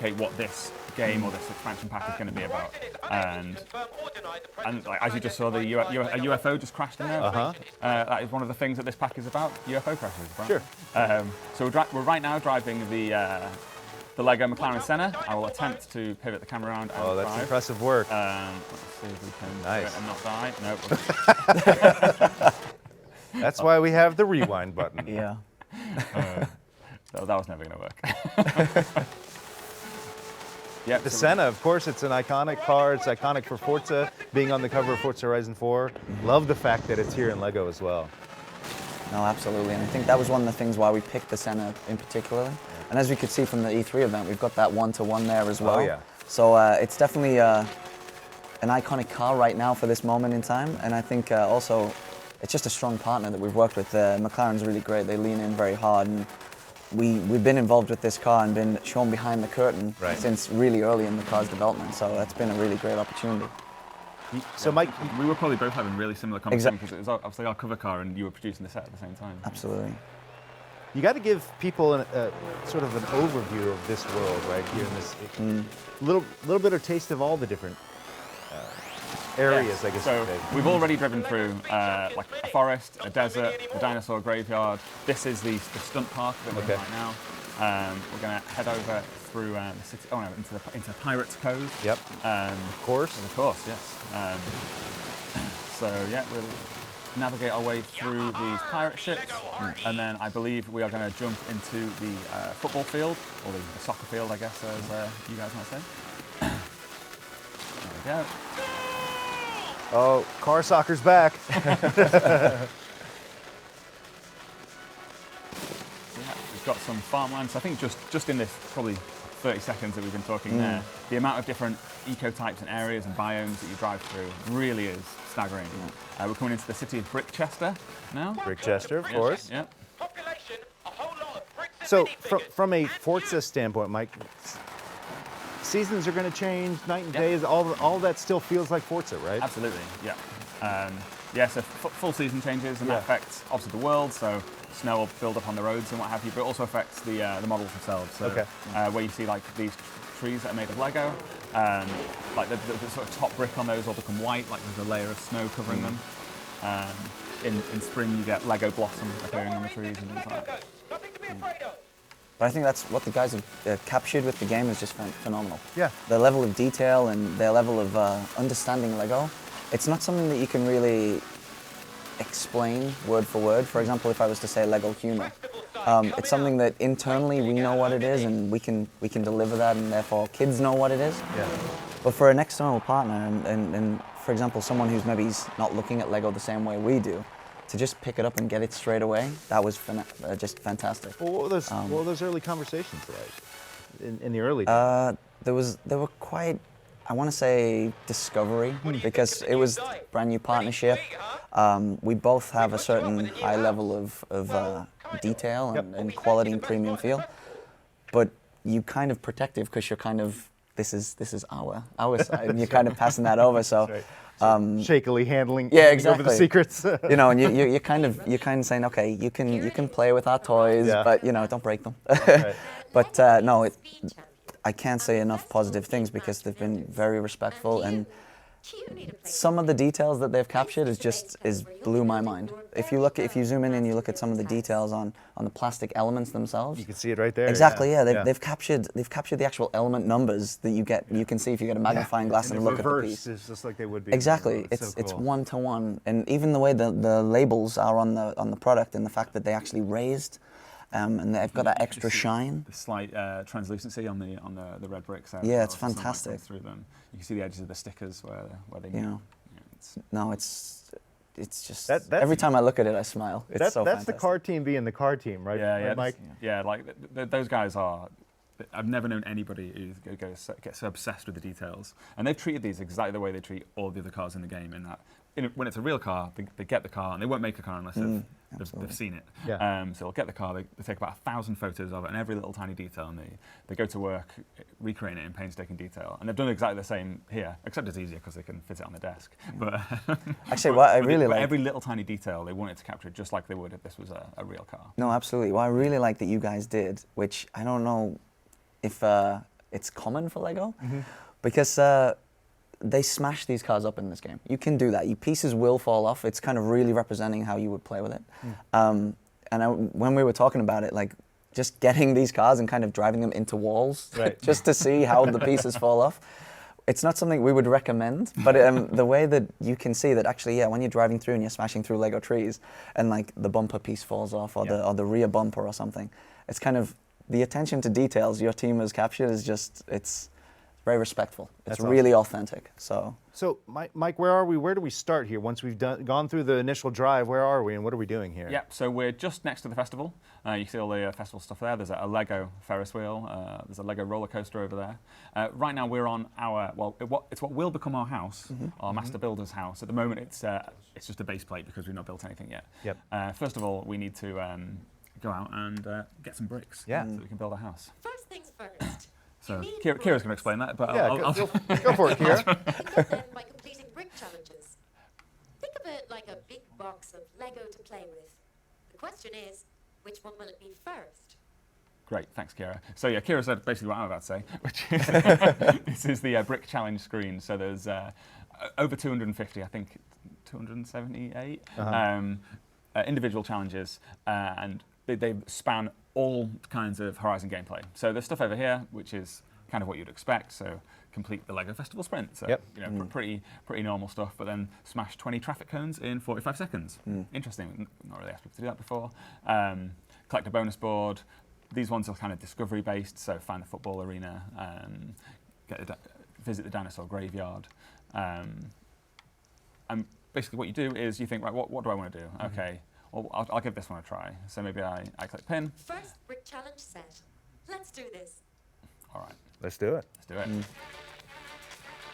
what this game or this expansion pack is going to be about. And like, as you just saw, a UFO just crashed in there. That is one of the things that this pack is about, UFO crashes, right? Sure. So we're right now driving the Lego McLaren Senna. I will attempt to pivot the camera around and Oh, that's drive. impressive work. Let's see if we can Nice. do it and not die. Nope. That's why we have the rewind button. Yeah. So that was never going to work. Yeah, The Senna, of course, it's an iconic car. It's iconic for Forza, being on the cover of Forza Horizon 4. Love the fact that it's here in Lego as well. No, absolutely. And I think that was one of the things why we picked the Senna in particular. And as we could see from the E3 event, we've got that one-to-one there as well. Oh, yeah. So it's definitely an iconic car right now for this moment in time. And I think also it's just a strong partner that we've worked with. McLaren's really great. They lean in very hard. And we've been involved with this car and been shown behind the curtain since really early in the car's development. So that's been a really great opportunity. So, Mike, we were probably both having really similar conversations because it was obviously our cover car and you were producing the set at the same time. Absolutely. you got to give people sort of an overview of this world right here in this little bit of taste of all the different areas, yes. I guess. So we've already driven through like a forest, a desert, a dinosaur graveyard. This is the stunt park that we're in right now. We're going to head over through the city, into Pirates Cove. Yep. Of course, yes. So yeah, we'll navigate our way through these pirate ships, and then I believe we are going to jump into the football field, or the soccer field, I guess, as you guys might say. There we go. Oh, car soccer's back. We've got some farmlands. I think just in this probably 30 seconds that we've been talking there, the amount of different ecotypes and areas and biomes that you drive through really is staggering. We're coming into the city of Brickchester now. Brickchester, of course. Yeah. So from a Forza standpoint, Mike, seasons are going to change, night and day. All that still feels like Forza, right? Absolutely, yeah. So full season changes, and that affects obviously the world, so snow will build up on the roads and what have you, but it also affects the models themselves. So where you see like these trees that are made of Lego, like the sort of top brick on those will become white, like there's a layer of snow covering them. In spring you get Lego blossom appearing on the trees and things like that. But I think that's what the guys have captured with the game is just phenomenal. Yeah. The level of detail and their level of understanding Lego, it's not something that you can really explain word for word. For example, if I was to say Lego humor, it's something that internally we know what it is and we can deliver that, and therefore kids know what it is. Yeah. But for an external partner and for example, someone who's maybe not looking at Lego the same way we do, to just pick it up and get it straight away, that was just fantastic. Well, what were those early conversations like in the early days? There were quite, I want to say, discovery, because it was a brand new partnership. We both have a certain high level of detail and quality and premium feel, but you kind of protective because you're kind of, this is our side, and you're kind of passing that over. So. Shakily handling exactly. over the secrets. You know, and you're kind of saying, okay, you can play with our toys, but don't break them. But no, I can't say enough positive things because they've been very respectful, and some of the details that they've captured is blew my mind. If you zoom in and you look at some of the details on the plastic elements themselves, You can see it right there. Exactly, they've captured the actual element numbers that you can see if you get a magnifying glass and look at the piece. It's just like they would be. Exactly, It's so it's cool. one to one, and even the way the labels are on the product, and the fact that they actually raised, and they've got that extra shine. The slight translucency on the red bricks. Yeah, it's sunlight fantastic. comes through them. You can see the edges of the stickers where they meet. It's just That's- every time I look at it, I smile. It's That's so the fantastic. car team being the car team, right? Yeah, Mike. Those guys are. I've never known anybody who gets so obsessed with the details, and they've treated these exactly the way they treat all the other cars in the game. In that, when it's a real car, they get the car, and they won't make a car unless they've seen it. Yeah. So they'll get the car, they take about 1,000 photos of it, and every little tiny detail, and they go to work recreating it in painstaking detail. And they've done exactly the same here, except it's easier because they can fit it on the desk. But Actually, what I really but like. every little tiny detail they wanted to capture just like they would if this was a real car. No, absolutely. What I really like that you guys did, which I don't know if it's common for Lego, because they smash these cars up in this game. You can do that. Your pieces will fall off. It's kind of really representing how you would play with it. When we were talking about it, like just getting these cars and kind of driving them into walls just to see how the pieces fall off. It's not something we would recommend, but the way that you can see that actually, when you're driving through and you're smashing through Lego trees and like the bumper piece falls off or the rear bumper or something, it's kind of the attention to details your team has captured is just, it's very respectful. It's really authentic. So Mike, where are we? Where do we start here? Once we've gone through the initial drive, where are we and what are we doing here? Yep, so we're just next to the festival. You can see all the festival stuff there. There's a Lego Ferris wheel. There's a Lego roller coaster over there. Right now we're on our, it's what will become our house, our master builder's house. At the moment it's just a base plate because we've not built anything yet. Yep. First of all, we need to go out and get some bricks so we can build a house. First things first. So Kira's going to explain that, but I'll go for it, Kira. Think of by completing brick challenges. Think of it like a big box of Lego to play with. The question is, which one will it be first? Great, thanks, Kira. So yeah, Kira said basically what I'm about to say, which is this is the brick challenge screen. So there's over 250, I think 278 individual challenges, and they span all kinds of Horizon gameplay. So there's stuff over here, which is kind of what you'd expect. So complete the Lego Festival sprint. So pretty normal stuff. But then smash 20 traffic cones in 45 seconds. Interesting. Not really asked people to do that before. Collect a bonus board. These ones are kind of discovery based. So find the football arena. Visit the dinosaur graveyard. And basically, what you do is you think, right, what do I want to do? Okay. Well, I'll give this one a try. So maybe I click pin. First brick challenge set. Let's do this. All right. Let's do it. Let's do it.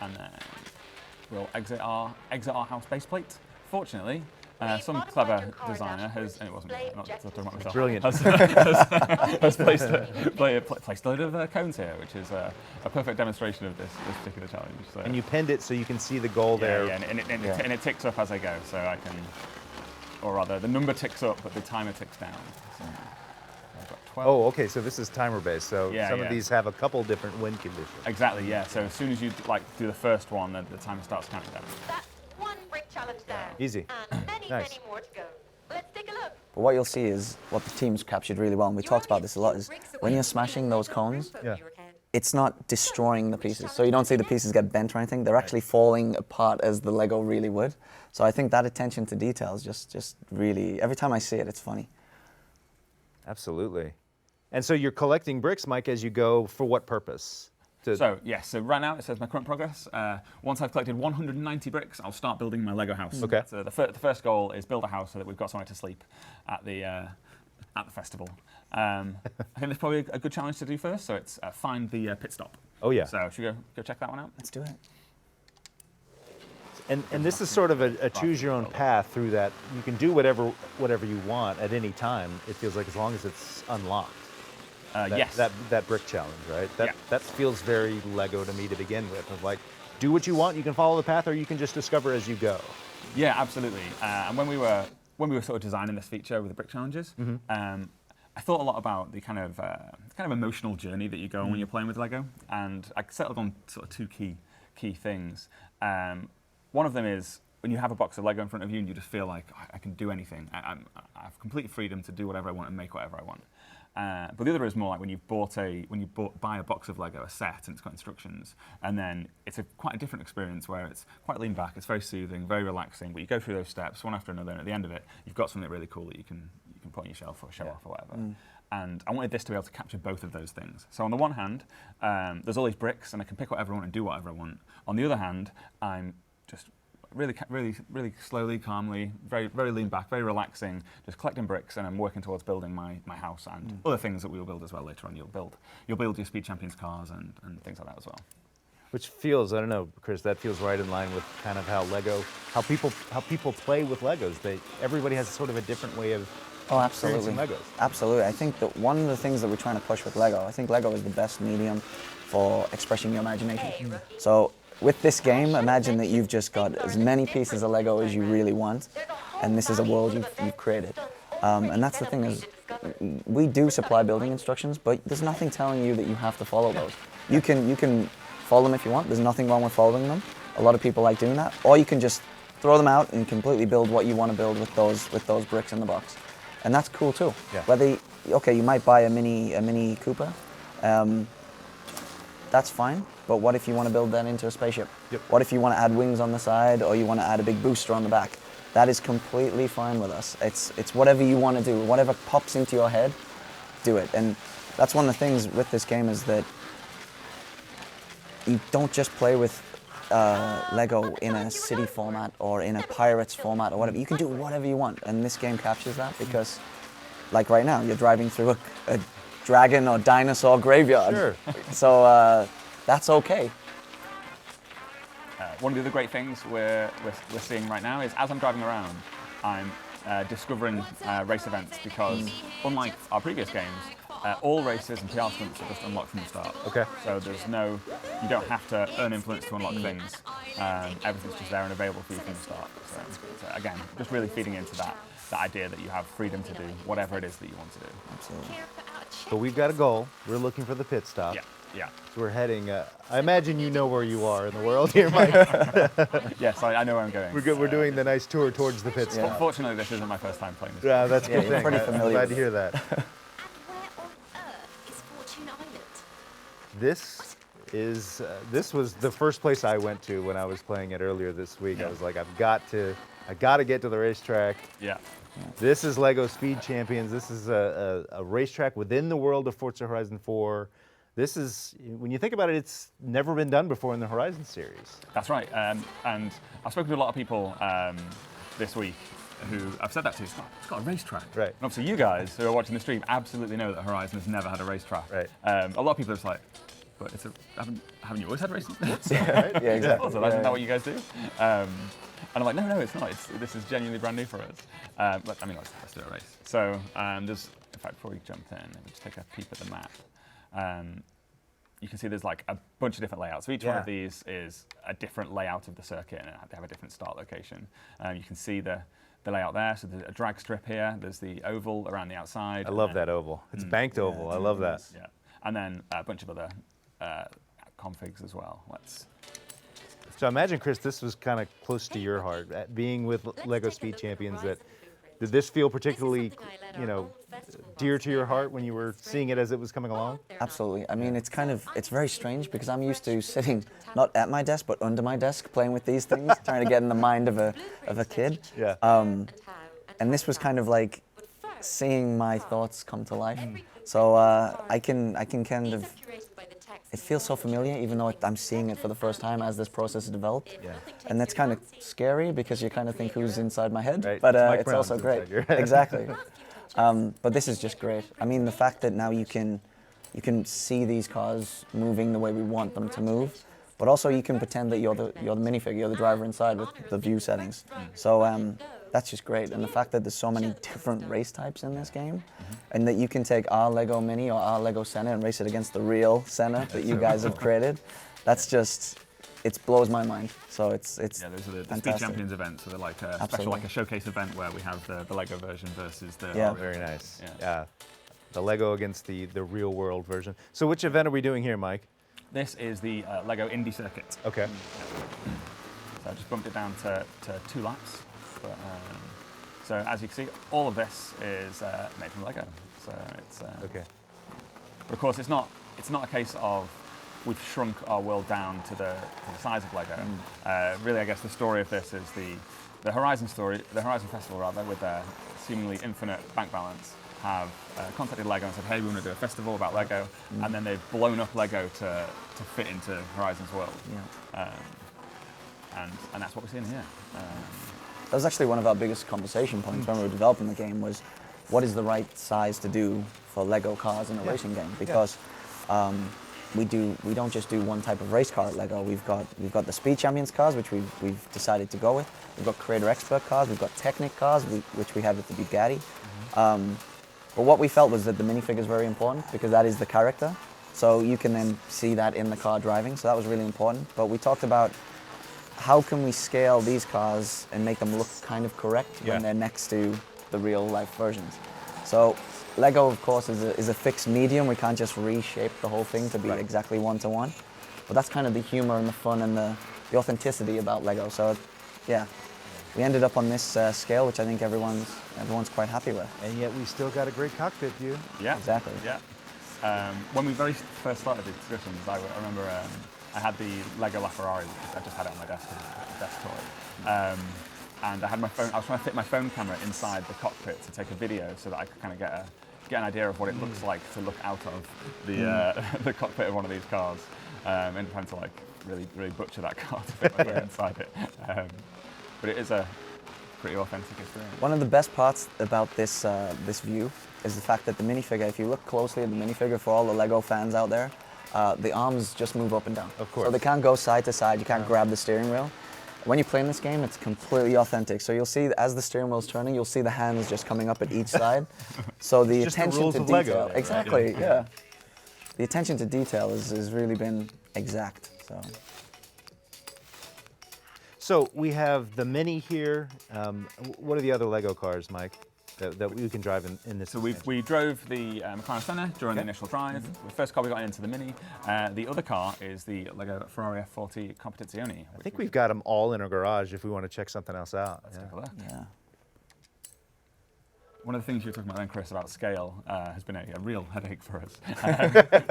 And then we'll exit our house base plate. Fortunately, some clever designer has, and it wasn't me, I'm not talking about myself. Brilliant. has placed a load of cones here, which is a perfect demonstration of this particular challenge. So. And you pinned it so you can see the goal there. Yeah, and it ticks up as I go, so I can. Or rather, the number ticks up, but the timer ticks down. So I've got 12. Oh, okay, so this is timer-based, so some of these have a couple different win conditions. Exactly, yeah. So as soon as you do the first one, the timer starts counting down. That's one brick challenge down. Easy. And many more to go. Let's take a look. But what you'll see is what the team's captured really well, and we talked about this a lot, is when you're smashing those cones, it's not destroying the pieces. So you don't see the pieces get bent or anything. They're actually falling apart as the Lego really would. So I think that attention to detail is just really, every time I see it, it's funny. Absolutely. And so you're collecting bricks, Mike, as you go, for what purpose? So right now it says my current progress. Once I've collected 190 bricks, I'll start building my Lego house. Okay. So the first goal is build a house so that we've got somewhere to sleep at the festival. I think there's probably a good challenge to do first. So it's find the pit stop. Oh yeah. So should we go check that one out? Let's do it. And this is sort of a choose your own path through that. You can do whatever you want at any time. It feels like, as long as it's unlocked. Yes. That brick challenge, right? That feels very Lego to me to begin with. Of like, do what you want. You can follow the path, or you can just discover as you go. Yeah, absolutely. And when we were sort of designing this feature with the brick challenges, I thought a lot about the kind of emotional journey that you go on when you're playing with Lego, and I settled on sort of two key things. One of them is when you have a box of Lego in front of you and you just feel like I can do anything. I have complete freedom to do whatever I want and make whatever I want. But the other is more like when you buy a box of Lego, a set, and it's got instructions, and then it's quite a different experience where it's quite lean back, it's very soothing, very relaxing. But you go through those steps one after another, and at the end of it, you've got something really cool that you can put on your shelf or show off or whatever. And I wanted this to be able to capture both of those things. So on the one hand, there's all these bricks, and I can pick whatever I want and do whatever I want. On the other hand, I'm just really slowly, calmly, very lean back, very relaxing, just collecting bricks, and I'm working towards building my house and other things that we will build as well later on. You'll build your Speed Champions cars and things like that as well. Which feels, I don't know, Chris, that feels right in line with kind of how people play with Legos. Everybody has sort of a different way of absolutely. Legos. Absolutely. I think that one of the things that we're trying to push with Lego, I think Lego is the best medium for expressing your imagination. So with this game, imagine that you've just got as many pieces of Lego as you really want, and this is a world you've created. And that's the thing is, we do supply building instructions, but there's nothing telling you that you have to follow those. You can fold them if you want. There's nothing wrong with folding them. A lot of people like doing that. Or you can just throw them out and completely build what you want to build with those bricks in the box, and that's cool too. Yeah. Whether you might buy a mini Cooper, that's fine. But what if you want to build that into a spaceship? Yep. What if you want to add wings on the side, or you want to add a big booster on the back? That is completely fine with us. It's whatever you want to do, whatever pops into your head, do it. And that's one of the things with this game is that you don't just play with Lego in a city format or in a Pirates format or whatever. You can do whatever you want, and this game captures that because, like right now, you're driving through a dragon or dinosaur graveyard. Sure. So that's okay. One of the other great things we're seeing right now is as I'm driving around, I'm discovering race events because unlike our previous games, all races and PR stunts are just unlocked from the start. Okay. So you don't have to earn influence to unlock things. Everything's just there and available for you from the start. So again, just really feeding into that idea that you have freedom to do whatever it is that you want to do. Absolutely. But we've got a goal. We're looking for the pit stop. Yeah. So we're heading. I imagine you know where you are in the world here, Mike. Yes, I know where I'm going. We're good. We're doing the nice tour towards the pit stop. Yeah. Fortunately, this isn't my first time playing this. Yeah, that's a good you're thing. pretty I'm familiar glad with to hear that. And where on earth is Fortune Island? This was the first place I went to when I was playing it earlier this week. Yeah. I was like, I got to get to the racetrack. Yeah. This is Lego Speed Champions. This is a racetrack within the world of Forza Horizon 4. This is, when you think about it, it's never been done before in the Horizon series. That's right. And I've spoken to a lot of people this week who I've said that to. It's got a racetrack. Right. And obviously you guys who are watching the stream absolutely know that Horizon has never had a racetrack. Right. A lot of people are just like, but haven't you always had racing? Right? Yeah, exactly. Also, isn't that what you guys do? And I'm like, no, it's not. This is genuinely brand new for us. Let's do a race. So there's, in fact, before we jump in, let me just take a peep at the map. You can see there's like a bunch of different layouts. So each one of these is a different layout of the circuit, and they have a different start location. You can see the layout there. So there's a drag strip here. There's the oval around the outside. I love that oval. It's banked oval. I love that. Yeah, and then a bunch of other configs as well. So I imagine, Chris, this was kind of close to your heart. Being with Lego Speed Champions, did this feel particularly, dear to your heart when you were seeing it as it was coming along? Absolutely. I mean, it's very strange because I'm used to sitting not at my desk but under my desk playing with these things, trying to get in the mind of a kid. Yeah. And this was kind of like seeing my thoughts come to life. So I can kind of. It feels so familiar, even though I'm seeing it for the first time as this process is developed. Yeah. And that's kind of scary because you kind of think who's inside my head. Right. But Mike it's Brown's also great. inside your head. Exactly. But this is just great. I mean, the fact that now you can see these cars moving the way we want them to move, but also you can pretend that you're the minifig, you're the driver inside with the view settings. So that's just great. And the fact that there's so many different race types in this game, and that you can take our Lego Mini or our Lego Senna and race it against the real Senna that you guys have created, that's just, it blows my mind. So it's those are the Speed fantastic. Champions events. So they're like a special, like a showcase event where we have the Lego version versus the. Yeah. Very nice. Yeah. The Lego against the real world version. So which event are we doing here, Mike? This is the Lego Indy Circuit. Okay. So I just bumped it down to 2 laps. But, so as you can see, all of this is made from Lego. So it's Okay. But of course, it's not a case of we've shrunk our world down to the size of Lego. Really, I guess the story of this is the Horizon story, the Horizon Festival rather, with their seemingly infinite bank balance, have contacted Lego and said, hey, we want to do a festival about Lego, and then they've blown up Lego to fit into Horizon's world. Yeah. And that's what we're seeing here. That was actually one of our biggest conversation points when we were developing the game was, what is the right size to do for Lego cars in a racing game? Because we don't just do one type of race car at Lego. We've got the Speed Champions cars, which we've decided to go with. We've got Creator Expert cars. We've got Technic cars, which we have with the Bugatti. But what we felt was that the minifig is very important because that is the character. So you can then see that in the car driving. So that was really important. But we talked about how can we scale these cars and make them look kind of correct when they're next to the real life versions. So Lego, of course, is a fixed medium. We can't just reshape the whole thing to be exactly one-to-one. But that's kind of the humor and the fun and the authenticity about Lego. So, yeah, we ended up on this scale, which I think everyone's quite happy with. And yet we still got a great cockpit view. Yeah, exactly. Yeah. When we very first started the discussions, I remember I had the Lego LaFerrari. I just had it on my desk as a desk toy. And I had my phone. I was trying to fit my phone camera inside the cockpit to take a video, so that I could kind of get an idea of what it looks like to look out of the cockpit of one of these cars, and trying to like really butcher that car to fit my phone inside it. But it is a pretty authentic experience. One of the best parts about this this view is the fact that the minifigure, if you look closely at the minifigure for all the Lego fans out there, the arms just move up and down. Of course. So they can't go side to side. You can't grab the steering wheel. When you play in this game, it's completely authentic. So you'll see, as the steering wheel's turning, you'll see the hands just coming up at each side. So the attention to detail, Lego, exactly, yeah. The attention to detail has really been exact. So we have the Mini here. What are the other Lego cars, Mike, that we can drive in this? So we drove the McLaren Senna during the initial drive. The first car we got into the Mini. The other car is the Lego Ferrari F40 Competizione. I think we've got them all in our garage if we want to check something else out. Let's take a look. Yeah. One of the things you were talking about then, Chris, about scale has been a real headache for us.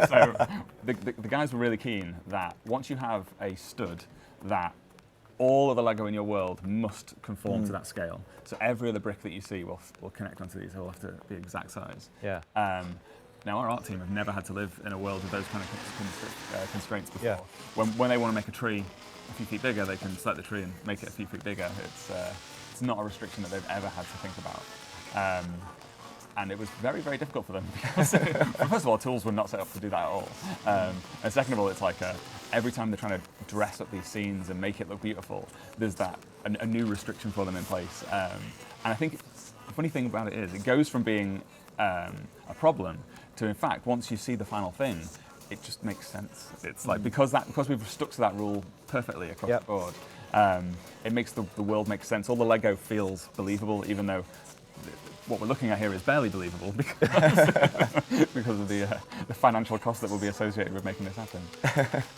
So the guys were really keen that once you have a stud, that all of the Lego in your world must conform to that scale. So every other brick that you see will connect onto these. They'll have to be exact size. Yeah. Now our art team have never had to live in a world with those kind of constraints before. Yeah. When they want to make a tree a few feet bigger, they can select the tree and make it a few feet bigger. It's not a restriction that they've ever had to think about. And it was very, very difficult for them because, first of all, tools were not set up to do that at all. And second of all, it's like every time they're trying to dress up these scenes and make it look beautiful, there's a new restriction for them in place. And I think the funny thing about it is it goes from being a problem to, in fact, once you see the final thing, it just makes sense. It's like because we've stuck to that rule perfectly across the board, it makes the world make sense. All the Lego feels believable, even though what we're looking at here is barely believable because of the financial cost that will be associated with making this happen.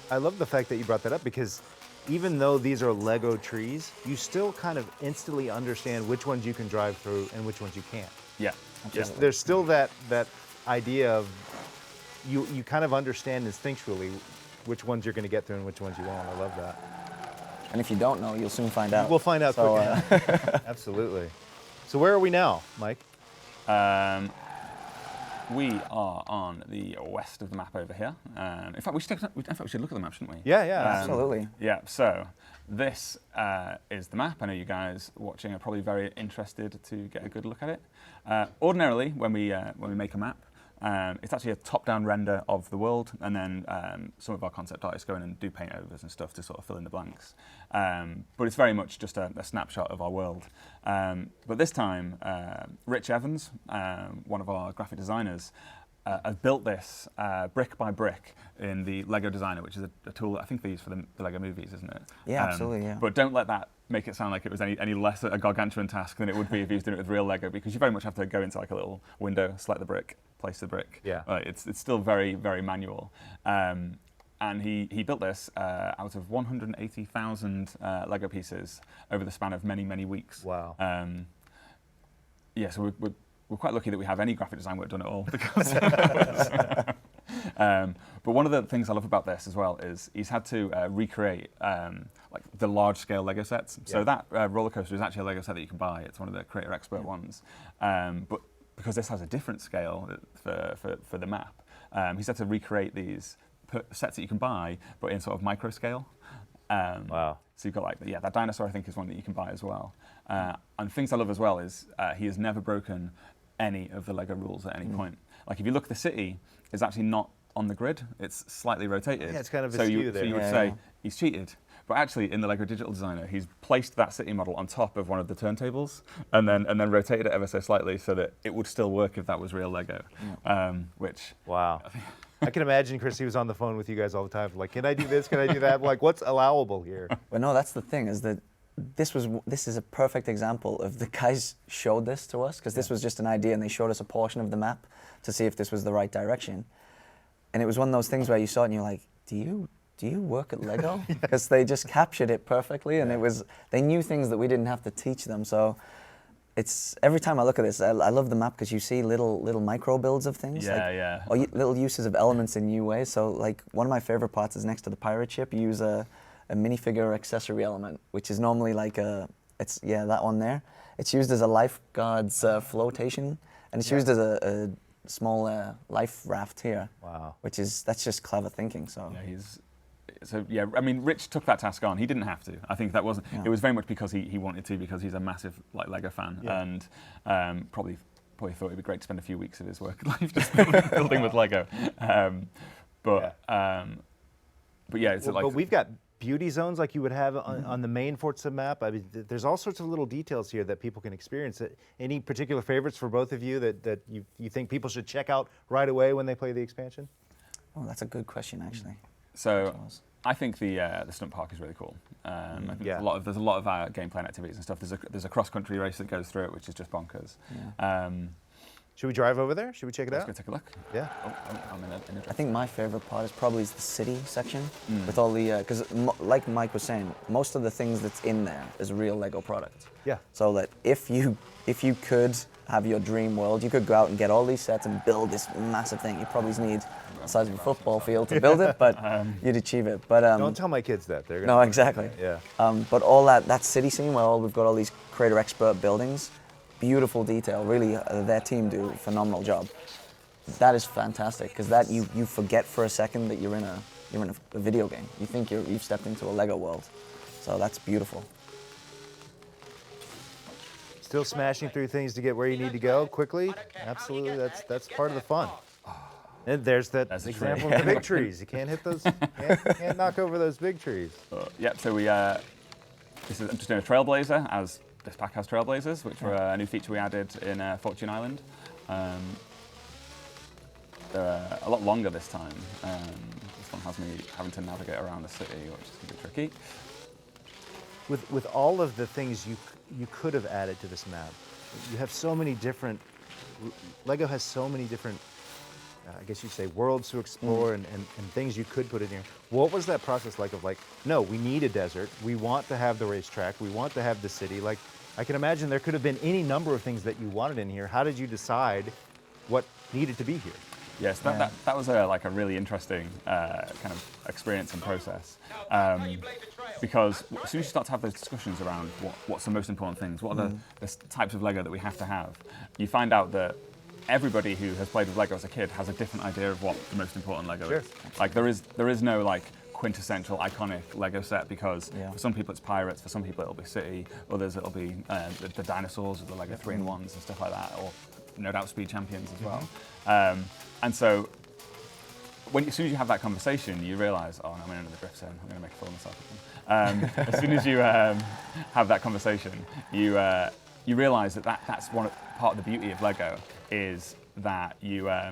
I love the fact that you brought that up because even though these are Lego trees, you still kind of instantly understand which ones you can drive through and which ones you can't. Yeah. There's still that idea of you kind of understand instinctually which ones you're going to get through and which ones you won't. I love that. And if you don't know, you'll soon find out. We'll find out quickly. Absolutely. So where are we now, Mike? We are on the west of the map over here. In fact, we should look at the map, shouldn't we? Yeah, absolutely. Yeah. So this is the map. I know you guys watching are probably very interested to get a good look at it. Ordinarily, when we make a map, it's actually a top-down render of the world, and then some of our concept artists go in and do paint overs and stuff to sort of fill in the blanks. But it's very much just a snapshot of our world. But this time, Rich Evans, one of our graphic designers, has built this brick by brick in the Lego Designer, which is a tool I think they use for the Lego movies, isn't it? Yeah, absolutely, yeah. But don't let that make it sound like it was any less a gargantuan task than it would be if you was doing it with real Lego, because you very much have to go into like a little window, select the brick, place the brick. Yeah. It's still very, very manual. And he built this out of 180,000 Lego pieces over the span of many, many weeks. Wow. Yeah, so we're quite lucky that we have any graphic design work done at all. Because but one of the things I love about this as well is he's had to recreate like the large-scale Lego sets. Yeah. So that roller coaster is actually a Lego set that you can buy. It's one of the Creator Expert ones. But because this has a different scale for the map, he's had to recreate these sets that you can buy, but in sort of micro scale. Wow. So you've got like, that dinosaur I think is one that you can buy as well. And things I love as well is he has never broken any of the Lego rules at any point. Like if you look, the city is actually not on the grid, it's slightly rotated. Yeah, it's kind of askew there. So you would say he's cheated. But actually, in the Lego Digital Designer, he's placed that city model on top of one of the turntables, and then rotated it ever so slightly so that it would still work if that was real Lego. Which wow. I can imagine Chris, he was on the phone with you guys all the time, like, can I do this? Can I do that? Like, what's allowable here? Well, no, that's the thing, is that this is a perfect example of the guys showed this to us, because this was just an idea, and they showed us a portion of the map to see if this was the right direction. And it was one of those things where you saw it and you're like, do you work at Lego? Because they just captured it perfectly, and they knew things that we didn't have to teach them. So it's, every time I look at this, I love the map because you see little micro builds of things. Or little uses of elements in new ways. So like one of my favorite parts is next to the pirate ship, you use a minifigure accessory element, which is normally like that one there. It's used as a lifeguard's flotation, and it's used as a small life raft here. Wow. That's just clever thinking. So I mean, Rich took that task on. He didn't have to. I think that wasn't. It was very much because he wanted to, because he's a massive Lego fan, and probably thought it'd be great to spend a few weeks of his work life just building with Lego. But it's like. But we've got beauty zones like you would have on the main Forza map. I mean, there's all sorts of little details here that people can experience. Any particular favorites for both of you that you think people should check out right away when they play the expansion? Oh, that's a good question, actually. So I think the stunt park is really cool. I think there's a lot of gameplay and activities and stuff. There's a cross-country race that goes through it, which is just bonkers. Yeah. Should we drive over there? Should we check it out? Let's go take a look. Yeah. I'm in a I think my favorite part is probably the city section, with all the, because like Mike was saying, most of the things that's in there is a real Lego product. Yeah. So that if you could have your dream world, you could go out and get all these sets and build this massive thing. You probably need the size of a football field to build it, but you'd achieve it. But don't tell my kids that. They're gonna no, exactly. Yeah. But all that city scene where we've got all these creator expert buildings, beautiful detail. Really, their team do a phenomenal job. That is fantastic, because that you forget for a second that you're in a video game. You think you've stepped into a Lego world. So that's beautiful. Still smashing through things to get where you need to go quickly. Absolutely, that's part of the fun. And there's that example of the big trees. You can't hit those. Can't knock over those big trees. So I'm just doing a Trailblazer, as this pack has Trailblazers, which were a new feature we added in Fortune Island. They're a lot longer this time. This one has me having to navigate around the city, which is going to be tricky. With all of the things you could have added to this map, you have so many different. Lego has so many different, I guess you'd say, worlds to explore and things you could put in here. What was that process like of no, we need a desert, we want to have the racetrack, we want to have the city. Like, I can imagine there could have been any number of things that you wanted in here. How did you decide what needed to be here? Yes, that was a really interesting kind of experience and process. Because as soon as you start to have those discussions around what's the most important things, what are the types of Lego that we have to have, you find out that everybody who has played with Lego as a kid has a different idea of what the most important Lego is. Like there is no quintessential iconic Lego set, because for some people it's pirates, for some people it'll be city, others it'll be the dinosaurs or the Lego 3-in-1s and stuff like that, or no doubt Speed Champions as well. And so as soon as you have that conversation, you realise, oh, no, I'm in another drift zone, I'm going to make a fool of myself. As soon as you have that conversation, you realise that's part of the beauty of Lego, is that it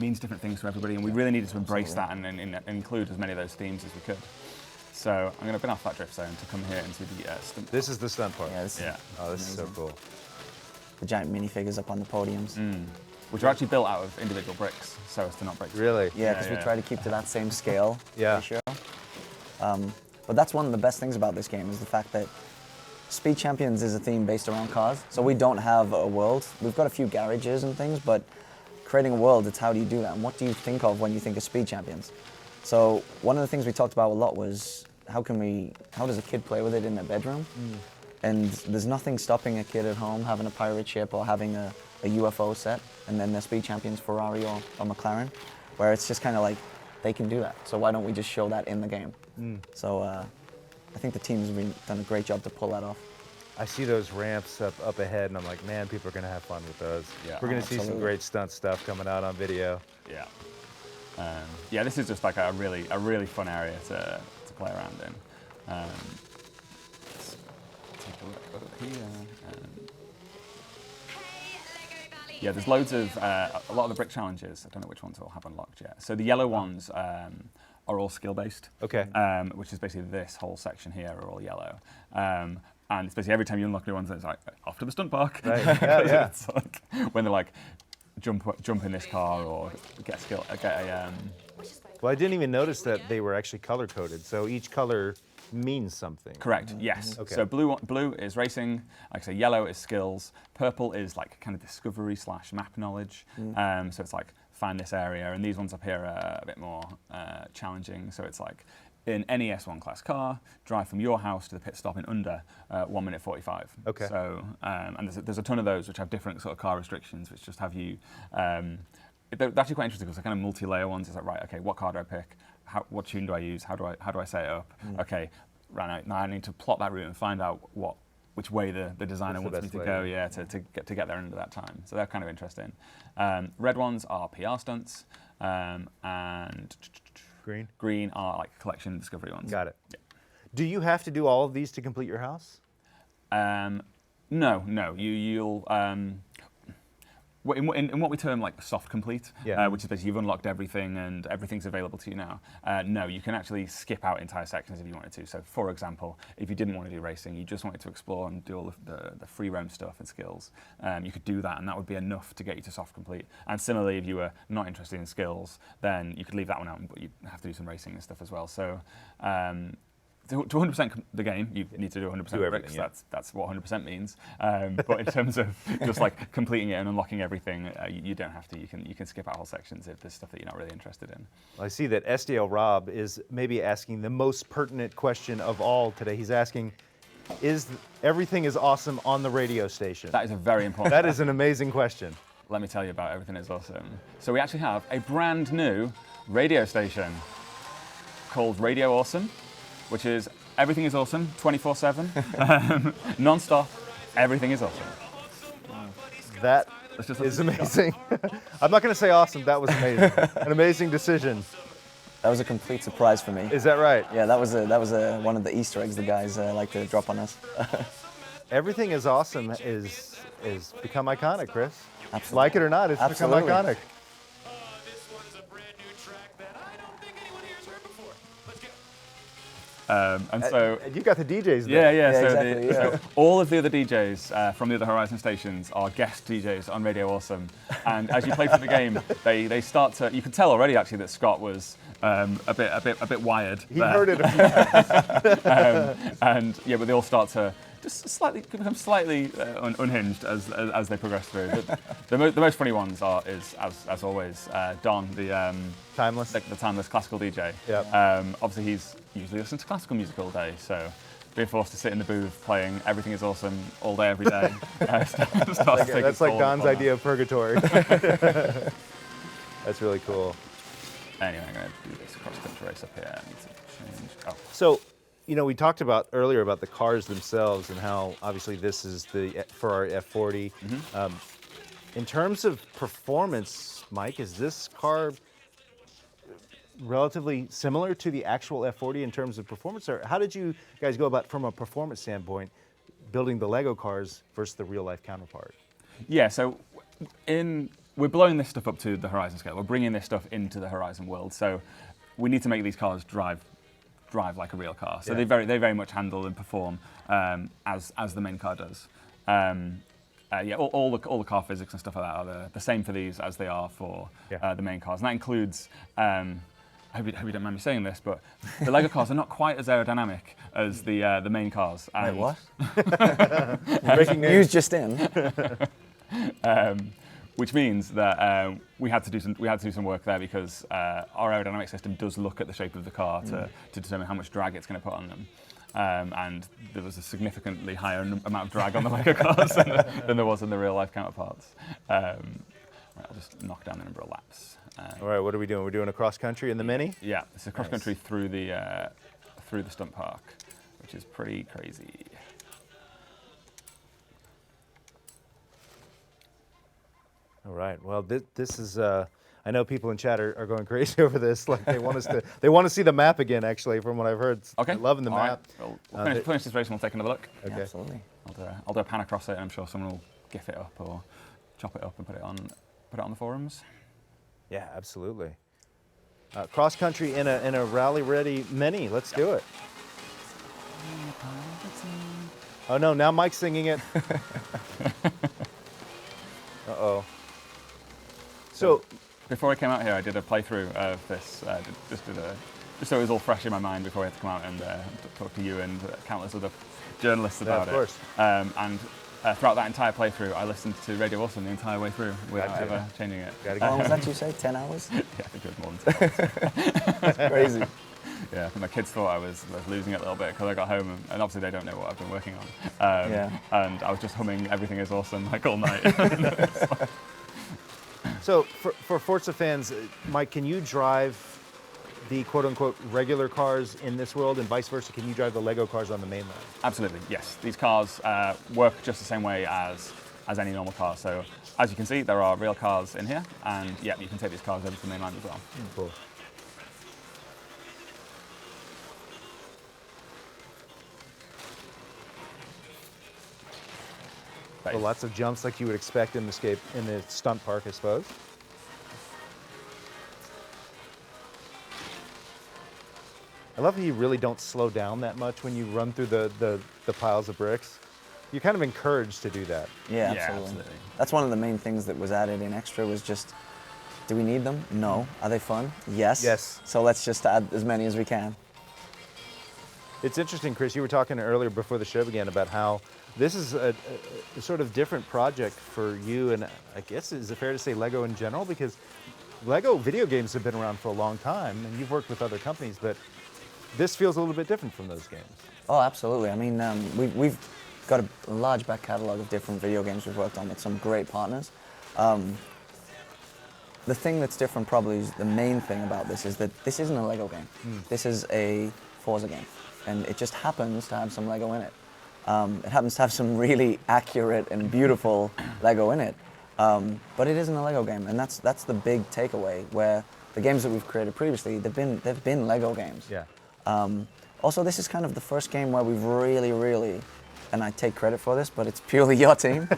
means different things to everybody, and we really needed to embrace that and include as many of those themes as we could. So I'm going to bin off that drift zone to come here and see the stunt. This is the stunt part. Yeah, this is so cool. The giant minifigures up on the podiums. Which are actually built out of individual bricks, so as to not break. Really? Yeah, because we try to keep to that same scale ratio. Yeah. But that's one of the best things about this game, is the fact that Speed Champions is a theme based around cars. So we don't have a world. We've got a few garages and things, but creating a world, it's how do you do that? And what do you think of when you think of Speed Champions? So one of the things we talked about a lot was how does a kid play with it in their bedroom? And there's nothing stopping a kid at home having a pirate ship or having a UFO set, and then their Speed Champions Ferrari or McLaren, where it's just kind of like, they can do that. So why don't we just show that in the game? So I think the team's done a great job to pull that off. I see those ramps up ahead, and I'm like, man, people are going to have fun with those. Yeah. We're going to see some great stunt stuff coming out on video. Yeah. This is just like a really fun area to play around in. Let's take a look over here. Yeah, there's loads of, a lot of the brick challenges, I don't know which ones I'll have unlocked yet. So the yellow ones are are all skill-based. Okay. Which is basically this whole section here are all yellow. And it's basically every time you unlock new ones, it's like, off to the stunt park. Right. Yeah. It's like, when they're like, jump in this car or get a. Well, I didn't even notice that they were actually color-coded, so each color means something. Correct, yes. Okay. So blue is racing, like I say, yellow is skills, purple is like kind of discovery / map knowledge. So it's like, find this area, and these ones up here are a bit more challenging. So it's like, in any S1 class car, drive from your house to the pit stop in under 1 minute 45. Okay. So, and there's a ton of those which have different sort of car restrictions, which just have you, they're actually quite interesting because they're kind of multi-layer ones. It's like, right, okay, what car do I pick? What tune do I use? How do I set it up? Okay, right now I need to plot that route and find out which way the designer wants me to go, to get there under that time. So they're kind of interesting. Red ones are PR stunts, and green are like collection discovery ones. Got it. Yeah. Do you have to do all of these to complete your house? No. You'll in what we term like soft complete, which is basically you've unlocked everything and everything's available to you now. No, you can actually skip out entire sections if you wanted to. So, for example, if you didn't want to do racing, you just wanted to explore and do all the free roam stuff and skills, you could do that, and that would be enough to get you to soft complete. And similarly, if you were not interested in skills, then you could leave that one out, but you'd have to do some racing and stuff as well. So. To 100% the game, you need to do 100% do bricks. yeah. That's what 100% means. But in terms of just like completing it and unlocking everything, you don't have to. You can skip out whole sections if there's stuff that you're not really interested in. I see that SDL Rob is maybe asking the most pertinent question of all today. He's asking, is everything is awesome on the radio station? That is a very important. That is an amazing question. Let me tell you about Everything is Awesome. So we actually have a brand new radio station called Radio Awesome, which is Everything is Awesome, 24/7, non-stop, Everything is Awesome. That is amazing. I'm not going to say awesome, that was amazing. An amazing decision. That was a complete surprise for me. Is that right? Yeah, that was one of the Easter eggs the guys like to drop on us. Everything is Awesome is become iconic, Chris. Absolutely. Like it or not, it's Absolutely. become iconic. And so you got the DJs there. Yeah. So, exactly, so all of the other DJs from the other Horizon stations are guest DJs on Radio Awesome. And as you play through the game, they start to. You can tell already actually that Scott was a bit wired. He heard it a few times. And yeah, but they all start to just become slightly unhinged as they progress through. The most funny ones is as always Don, the Timeless. the timeless classical DJ. Yep. Obviously he's usually listens to classical music all day, so being forced to sit in the booth playing Everything is Awesome all day every day. That's like Don's idea of purgatory. That's really cool. Anyway, I'm going to do this cross-country race up here. I need to change. Oh. So, we talked about earlier about the cars themselves and how obviously this is for our F40. In terms of performance, Mike, is this car relatively similar to the actual F40 in terms of performance, or how did you guys go about, from a performance standpoint, building the Lego cars versus the real-life counterpart? Yeah, so we're blowing this stuff up to the Horizon scale. We're bringing this stuff into the Horizon world, so we need to make these cars drive like a real car. So they very much handle and perform as the main car does. All the car physics and stuff like that are the same for these as they are for the main cars, and that includes. I hope you don't mind me saying this, but the Lego cars are not quite as aerodynamic as the main cars. Wait, what? Breaking news just in. Which means that we had to do some work there because our aerodynamic system does look at the shape of the car to determine how much drag it's going to put on them. And there was a significantly higher amount of drag on the Lego cars than there was in the real life counterparts. Right, I'll just knock down the number of laps. All right, what are we doing? We're doing a cross country in the Mini? Yeah, it's a cross country through the stunt park, which is pretty crazy. All right. Well, this is. I know people in chat are going crazy over this. Like they want to see the map again. Actually, from what I've heard, okay. They're loving the map. Right. We'll finish this race and we'll take another look. Okay. Yeah, absolutely. I'll do a pan across it, and I'm sure someone will gif it up or chop it up and put it on the forums. Yeah, absolutely. Cross country in a rally-ready Mini. Let's do it. Oh no! Now Mike's singing it. Uh-oh. So before I came out here, I did a playthrough of this. Just so it was all fresh in my mind before I had to come out and talk to you and countless other journalists about of course. it. And throughout that entire playthrough, I listened to Radio Awesome the entire way through without ever changing it. How long was that, you say? 10 hours? Yeah, I think it was more than 10 hours. That's crazy. Yeah, I think my kids thought I was losing it a little bit because I got home and obviously they don't know what I've been working on. And I was just humming "Everything Is Awesome" like all night. So for Forza fans, Mike, can you drive the quote-unquote regular cars in this world, and vice versa? Can you drive the Lego cars on the mainland? Absolutely, yes. These cars work just the same way as any normal car. So as you can see, there are real cars in here, and yeah, you can take these cars over to the mainland as well. Cool. So lots of jumps like you would expect in the stunt park, I suppose. I love how you really don't slow down that much when you run through the piles of bricks. You're kind of encouraged to do that. Yeah, absolutely. That's one of the main things that was added in extra was just, do we need them? No. Are they fun? Yes. Yes. So let's just add as many as we can. It's interesting, Chris, you were talking earlier before the show began about how this is a sort of different project for you, and I guess is it fair to say Lego in general? Because Lego video games have been around for a long time, and you've worked with other companies, but this feels a little bit different from those games. Oh, absolutely. I mean, we've got a large back catalogue of different video games we've worked on with some great partners. The thing that's different, probably is the main thing about this, is that this isn't a Lego game. This is a Forza game, and it just happens to have some Lego in it. It happens to have some really accurate and beautiful Lego in it, but it isn't a Lego game, and that's the big takeaway. Where the games that we've created previously, they've been Lego games. Yeah. Also, this is kind of the first game where we've really, and I take credit for this, but it's purely your team,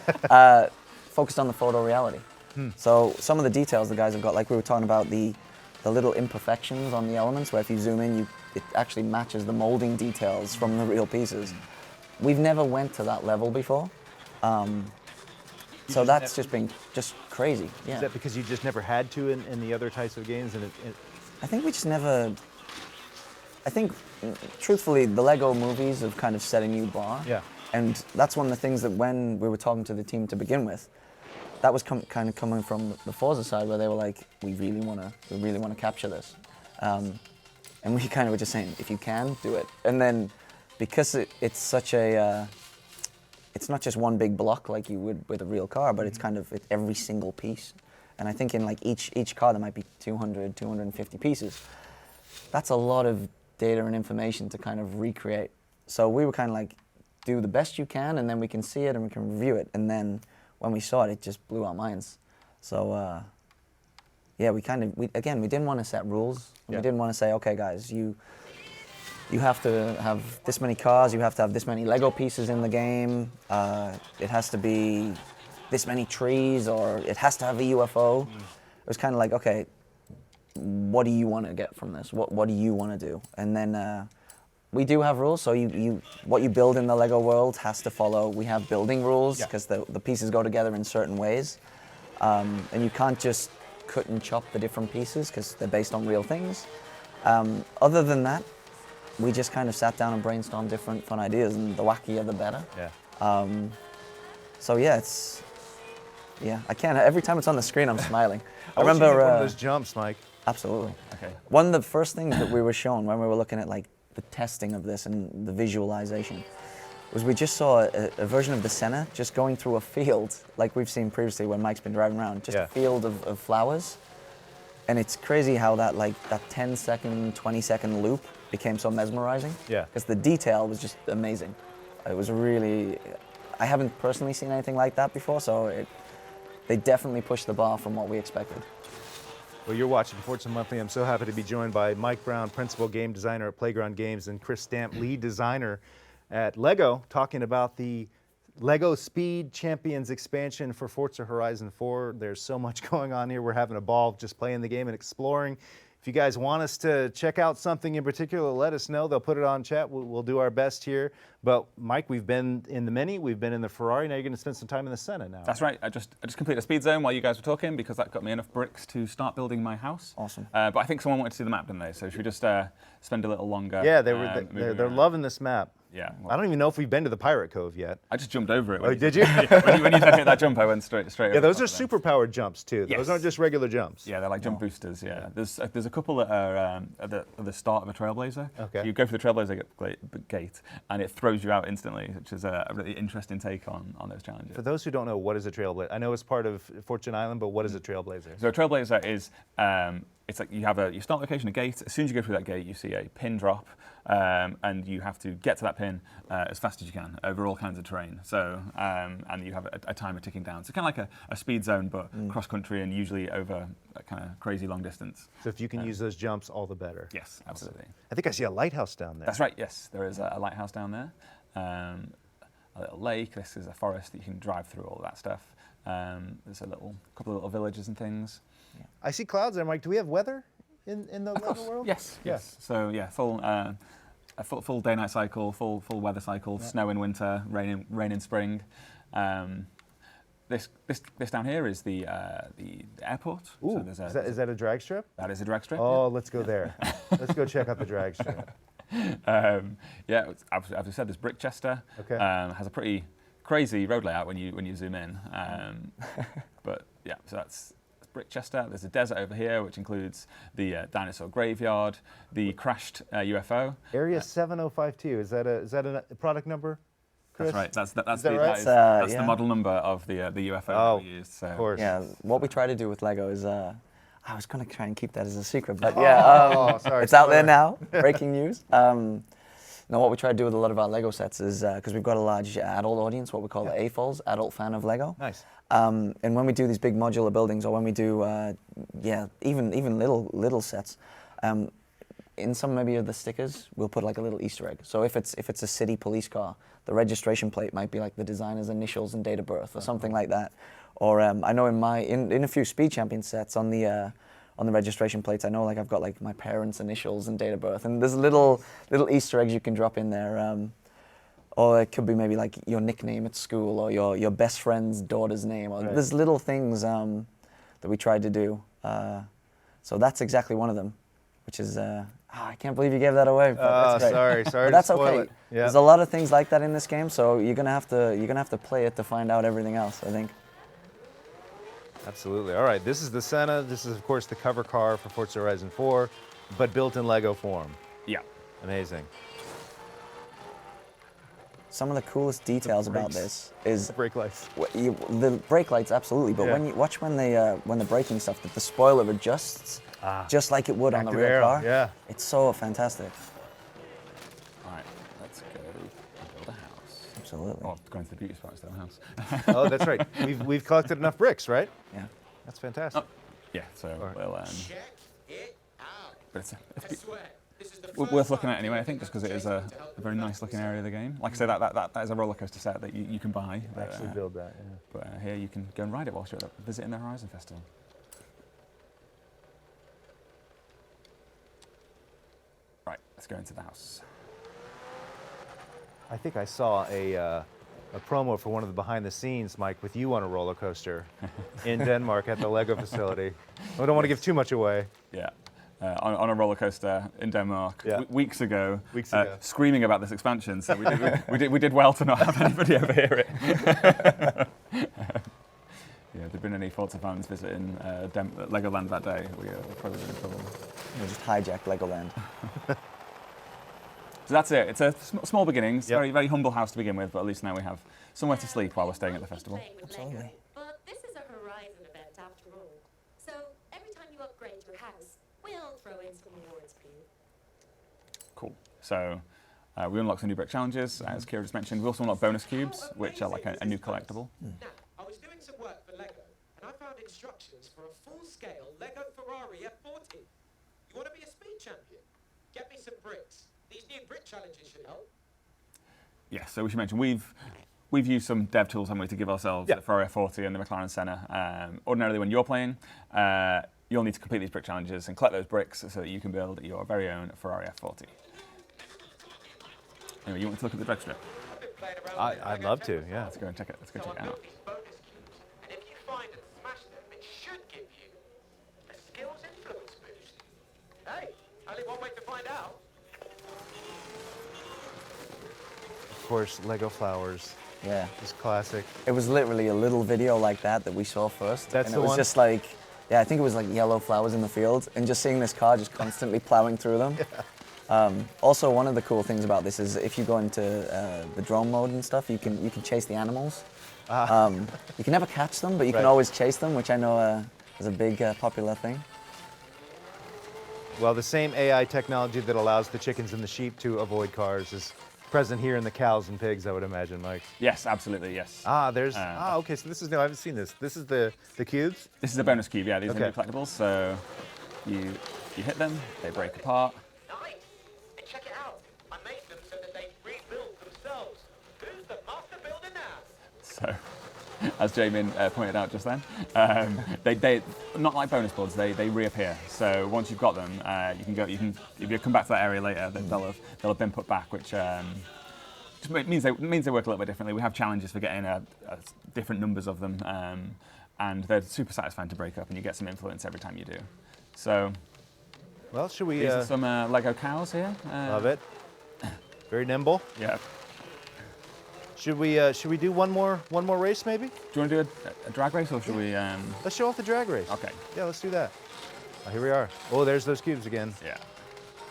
focused on the photo reality. So some of the details the guys have got, like we were talking about the little imperfections on the elements, where if you zoom in, it actually matches the molding details from the real pieces. We've never went to that level before. So that's just been crazy. Yeah. Is that because you just never had to in the other types of games? And I think we just never. I think, truthfully, the Lego movies have kind of set a new bar. Yeah. And that's one of the things that when we were talking to the team to begin with, that was kind of coming from the Forza side, where they were like, we really want to capture this. And we kind of were just saying, if you can, do it. And then, because it's such a, it's not just one big block like you would with a real car, but it's kind of every single piece. And I think in like each car there might be 200, 250 pieces. That's a lot of data and information to kind of recreate. So we were kind of like, do the best you can, and then we can see it and we can review it. And then when we saw it, it just blew our minds. So yeah, we didn't want to set rules. Yeah. We didn't want to say, okay guys, you have to have this many cars, you have to have this many Lego pieces in the game, it has to be this many trees, or it has to have a UFO. It was kind of like, okay, what do you want to get from this? What do you want to do? And then we do have rules, so what you build in the Lego world has to follow. We have building rules, because the pieces go together in certain ways. And you can't just cut and chop the different pieces, because they're based on real things. Other than that, we just kind of sat down and brainstormed different fun ideas, and the wackier the better. Yeah. So yeah, I can't, every time it's on the screen, I'm smiling. I remember one of those jumps, Mike. Absolutely. Okay. One of the first things that we were shown when we were looking at like the testing of this and the visualization was we just saw a version of the Senna just going through a field like we've seen previously when Mike's been driving around, just a field of flowers. And it's crazy how that 10-second, 20-second loop became so mesmerizing. Yeah. Because the detail was just amazing. It was really, I haven't personally seen anything like that before, so they definitely pushed the bar from what we expected. Well, you're watching Forza Monthly. I'm so happy to be joined by Mike Brown, Principal Game Designer at Playground Games, and Chris Stamp, Lead Designer at Lego, talking about the Lego Speed Champions expansion for Forza Horizon 4. There's so much going on here. We're having a ball just playing the game and exploring. If you guys want us to check out something in particular, let us know. They'll put it on chat. We'll do our best here. But Mike, we've been in the Mini, we've been in the Ferrari. Now you're going to spend some time in the Senna now. That's right. I just completed a speed zone while you guys were talking because that got me enough bricks to start building my house. Awesome. But I think someone wanted to see the map, didn't they? So should we just spend a little longer? Yeah, they're loving this map. Yeah. Well, I don't even know if we've been to the Pirate Cove yet. I just jumped over it. Oh, did you? when you said hit that jump, I went straight over. Yeah, those are super powered jumps too. Yes. Those aren't just regular jumps. Yeah, they're like jump boosters. Yeah, there's a couple that are at the start of a Trailblazer. Okay. So you go for the Trailblazer gate, and it throws you out instantly, which is a really interesting take on those challenges. For those who don't know, what is a Trailblazer? I know it's part of Fortune Island, but what is a Trailblazer? So a Trailblazer is it's like you have your start location, a gate. As soon as you go through that gate, you see a pin drop, and you have to get to that pin as fast as you can over all kinds of terrain. So and you have a timer ticking down. So kind of like a speed zone, but cross country and usually over a kind of crazy long distance. So if you can use those jumps, all the better. Yes, absolutely. I think I see a lighthouse down there. That's right. Yes, there is a lighthouse down there. A little lake. This is a forest that you can drive through all of that stuff. There's couple of little villages and things. Yeah. I see clouds there, Mike. Do we have weather in the Lego world? Yes. Yes. So yeah, full day-night cycle, full weather cycle. Yeah. Snow in winter, rain in spring. This down here is the airport. Ooh, so is that a drag strip? That is a drag strip. Oh, let's go there. Let's go check out the drag strip. Yeah, as I said, there's Brickchester. Okay. Has a pretty crazy road layout when you zoom in. But yeah, so that's Brickchester. There's a desert over here, which includes the dinosaur graveyard, the crashed UFO. Area 7052. Is that a product number, Chris? That's right. That's right? That's the model number of the UFO that we used. So. Of course. Yeah, what we try to do with Lego is. I was going to try and keep that as a secret, but yeah, it's out there now. Breaking news. Now, what we try to do with a lot of our Lego sets is, because we've got a large adult audience, what we call the AFOLs, adult fan of Lego. Nice. And when we do these big modular buildings, or when we do, even little sets, in some maybe of the stickers, we'll put like a little Easter egg. So if it's a city police car, the registration plate might be like the designer's initials and date of birth, or something like that. Or I know in a few Speed Champion sets on the registration plates, I know like I've got like my parents' initials and date of birth, and there's little Easter eggs you can drop in there. Or it could be maybe like your nickname at school, or your best friend's daughter's name. Or there's little things that we tried to do. So that's exactly one of them, which is I can't believe you gave that away. But that's great. Sorry. But that's to spoil okay. It. Yeah. There's a lot of things like that in this game, so you're gonna have to play it to find out everything else, I think. Absolutely. All right, this is the Senna. This is, of course, the cover car for Forza Horizon 4, but built in Lego form. Yeah. Amazing. Some of the coolest details about this is the brake lights. The brake lights, absolutely. But when you watch when the braking stuff, that the spoiler adjusts just like it would on the real car. Yeah. It's so fantastic. All right, let's go build a house. Absolutely. Oh, going to the beauty spot instead of a house. Oh, that's right. We've collected enough bricks, right? Yeah. That's fantastic. Oh, yeah. So we'll. Check it out. But it's worth looking at anyway, I think, just because it is a very nice looking area of the game. Like I say, that is a roller coaster set that you can buy. Actually build that, yeah. But here you can go and ride it whilst you're visiting the Horizon Festival. Right, let's go into the house. I think I saw a promo for one of the behind the scenes, Mike, with you on a roller coaster in Denmark at the Lego facility. I don't want to give too much away. Yeah. On a roller coaster in Denmark weeks ago, screaming about this expansion. So we did well to not have anybody overhear it. Yeah, if there'd been any Forza fans visiting Legoland that day, we probably been in trouble. We just hijacked Legoland. So that's it. It's a small beginnings, very humble house to begin with, but at least now we have somewhere to sleep while we're staying at the festival. Absolutely. But this is a Horizon event after all. So every time you upgrade your house, we'll throw in some rewards for you. Cool. So we unlock some new brick challenges, as Kira just mentioned. We also unlock bonus cubes, which are like a new collectible. Now, I was doing some work for Lego, and I found instructions for a full-scale Lego Ferrari F40. You want to be a speed champion? Get me some bricks. These new brick challenges should help. Yeah, so we should mention we've used some dev tools, haven't we, to give ourselves the Ferrari F40 and the McLaren Senna. Ordinarily, when you're playing, you'll need to complete these brick challenges and collect those bricks so that you can build your very own Ferrari F40. Anyway, you want to look at the drag strip? I'd love to, yeah. Let's go and check it. Let's go check it out. And if you find and smash them, it should give you a skills influence boost. Hey, only one way to find out. Of course, Lego Flowers. Yeah. It's classic. It was literally a little video like that we saw first. That's and the it was one? just like, yeah, I think it was like yellow flowers in the field, and just seeing this car just constantly plowing through them. Yeah. Also, one of the cool things about this is if you go into the drone mode and stuff, you can chase the animals. You can never catch them, but you can always chase them, which I know is a big popular thing. Well, the same AI technology that allows the chickens and the sheep to avoid cars is present here in the cows and pigs, I would imagine, Mike. Yes, absolutely, yes. There's, okay, so this is new, I haven't seen this. This is the cubes? This is a bonus cube, yeah, these are new collectibles, so you hit them, they break apart. Nice! And check it out. I made them so that they rebuild themselves. Who's the master builder now? So, as Jamin pointed out just then, they not like bonus boards. They reappear. So once you've got them, you can if you come back to that area later, they'll have been put back, which just means they work a little bit differently. We have challenges for getting different numbers of them, and they're super satisfying to break up, and you get some influence every time you do. So, well, should we? These are some Lego cows here. Love it. Very nimble. Yeah. Should we do one more race maybe? Do you want to do a drag race, or should we? Let's show off the drag race. Okay. Yeah, let's do that. Here we are. Oh, there's those cubes again. Yeah.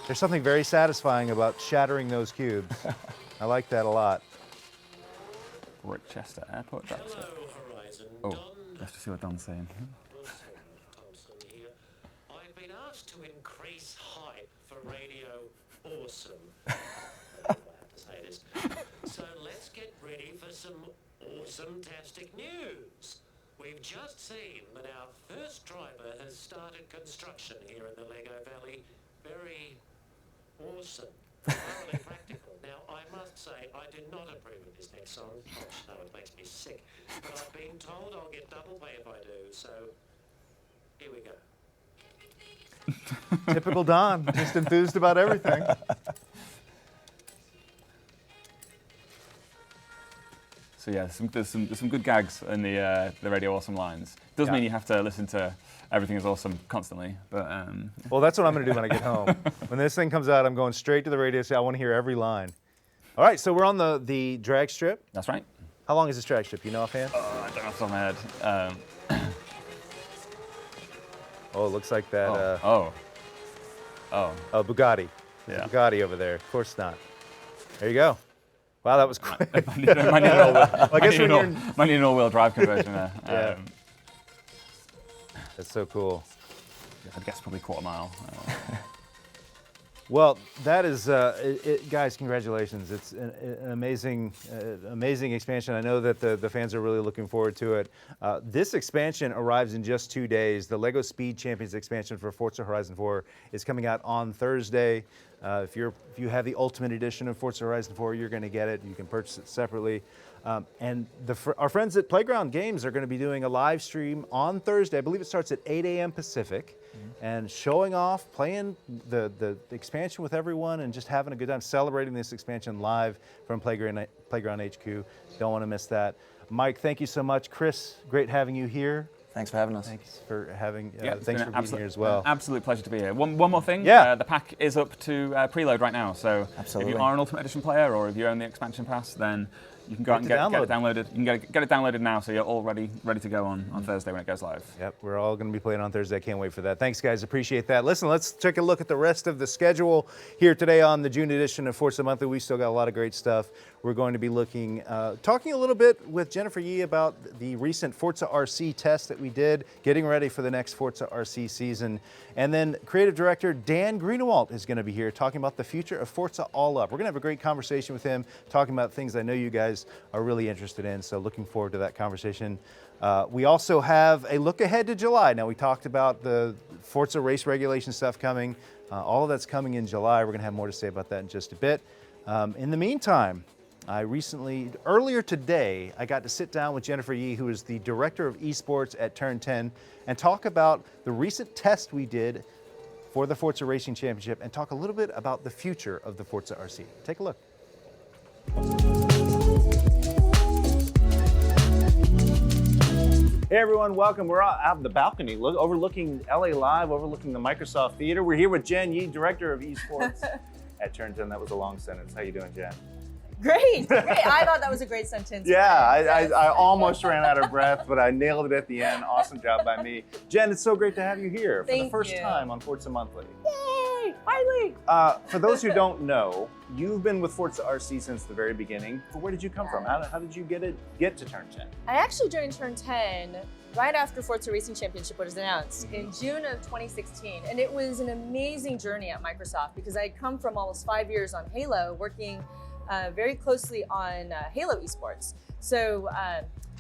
There's something very satisfying about shattering those cubes. I like that a lot. Rochester Airport drag strip. Hello, Horizon. Oh, let's just see what Don's saying. Thompson here. I've been asked to increase hype for Radio Awesome. I have to say this. So let's get ready for some awesome-tastic news. We've just seen that our first driver has started construction here in the Lego Valley. Very awesome. Thoroughly practical. Now, I must say, I do not approve of this next song. Gosh, no, it makes me sick. But I've been told I'll get double pay if I do, so here we go. Typical Don, just enthused about everything. So yeah, there's some good gags in the Radio Awesome lines. Does mean you have to listen to Everything Is Awesome constantly, but well, that's what I'm going to do when I get home. When this thing comes out, I'm going straight to the radio station. I want to hear every line. All right, so we're on the drag strip. That's right. How long is this drag strip? You know offhand? I don't know off the top of my head. Oh, it looks like that. Oh, Bugatti. There's a Bugatti over there. Of course not. There you go. Wow, that was quick. Might need an all-wheel drive conversion there. Yeah. That's so cool. I'd guess probably quarter mile. Well, that is, guys, congratulations. It's an amazing expansion. I know that the fans are really looking forward to it. This expansion arrives in just 2 days. The LEGO Speed Champions expansion for Forza Horizon 4 is coming out on Thursday. If you have the Ultimate Edition of Forza Horizon 4, you're going to get it. You can purchase it separately. And our friends at Playground Games are going to be doing a live stream on Thursday. I believe it starts at 8 a.m. Pacific, and showing off, playing the expansion with everyone, and just having a good time celebrating this expansion live from Playground HQ. Don't want to miss that. Mike, thank you so much. Chris, great having you here. Thanks for having us. Thanks for having. It's thanks been for being here as well. Absolute pleasure to be here. One more thing. Yeah. The pack is up to preload right now. So Absolutely. if you are an Ultimate Edition player, or if you own the expansion pass, then you can go out and get it downloaded. You can get it downloaded now, so you're all ready to go on Thursday when it goes live. Yep, we're all going to be playing on Thursday. I can't wait for that. Thanks, guys. Appreciate that. Listen, let's take a look at the rest of the schedule here today on the June edition of Forza Monthly. We still got a lot of great stuff. We're going to be talking a little bit with Jennifer Yee about the recent Forza RC test that we did, getting ready for the next Forza RC season. And then Creative Director Dan Greenawalt is going to be here talking about the future of Forza All Up. We're going to have a great conversation with him, talking about things I know you guys are really interested in, so looking forward to that conversation. We also have a look ahead to July. Now, we talked about the Forza race regulation stuff coming. All of that's coming in July. We're going to have more to say about that in just a bit. In the meantime, Earlier today, I got to sit down with Jennifer Yee, who is the Director of Esports at Turn 10, and talk about the recent test we did for the Forza Racing Championship and talk a little bit about the future of the Forza RC. Take a look. Hey everyone, welcome. We're out on the balcony overlooking LA Live, overlooking the Microsoft Theater. We're here with Jen Yee, Director of Esports at Turn 10. That was a long sentence. How you doing, Jen? Great, great. I thought that was a great sentence. Yeah, I almost ran out of breath, but I nailed it at the end. Awesome job by me. Jen, it's so great to have you here for the first time on Forza Monthly. Yay, finally. For those who don't know, you've been with Forza RC since the very beginning. Where did you come from? How did you get to Turn 10? I actually joined Turn 10 right after Forza Racing Championship was announced in June of 2016. And it was an amazing journey at Microsoft because I had come from almost 5 years on Halo, working very closely on Halo esports. So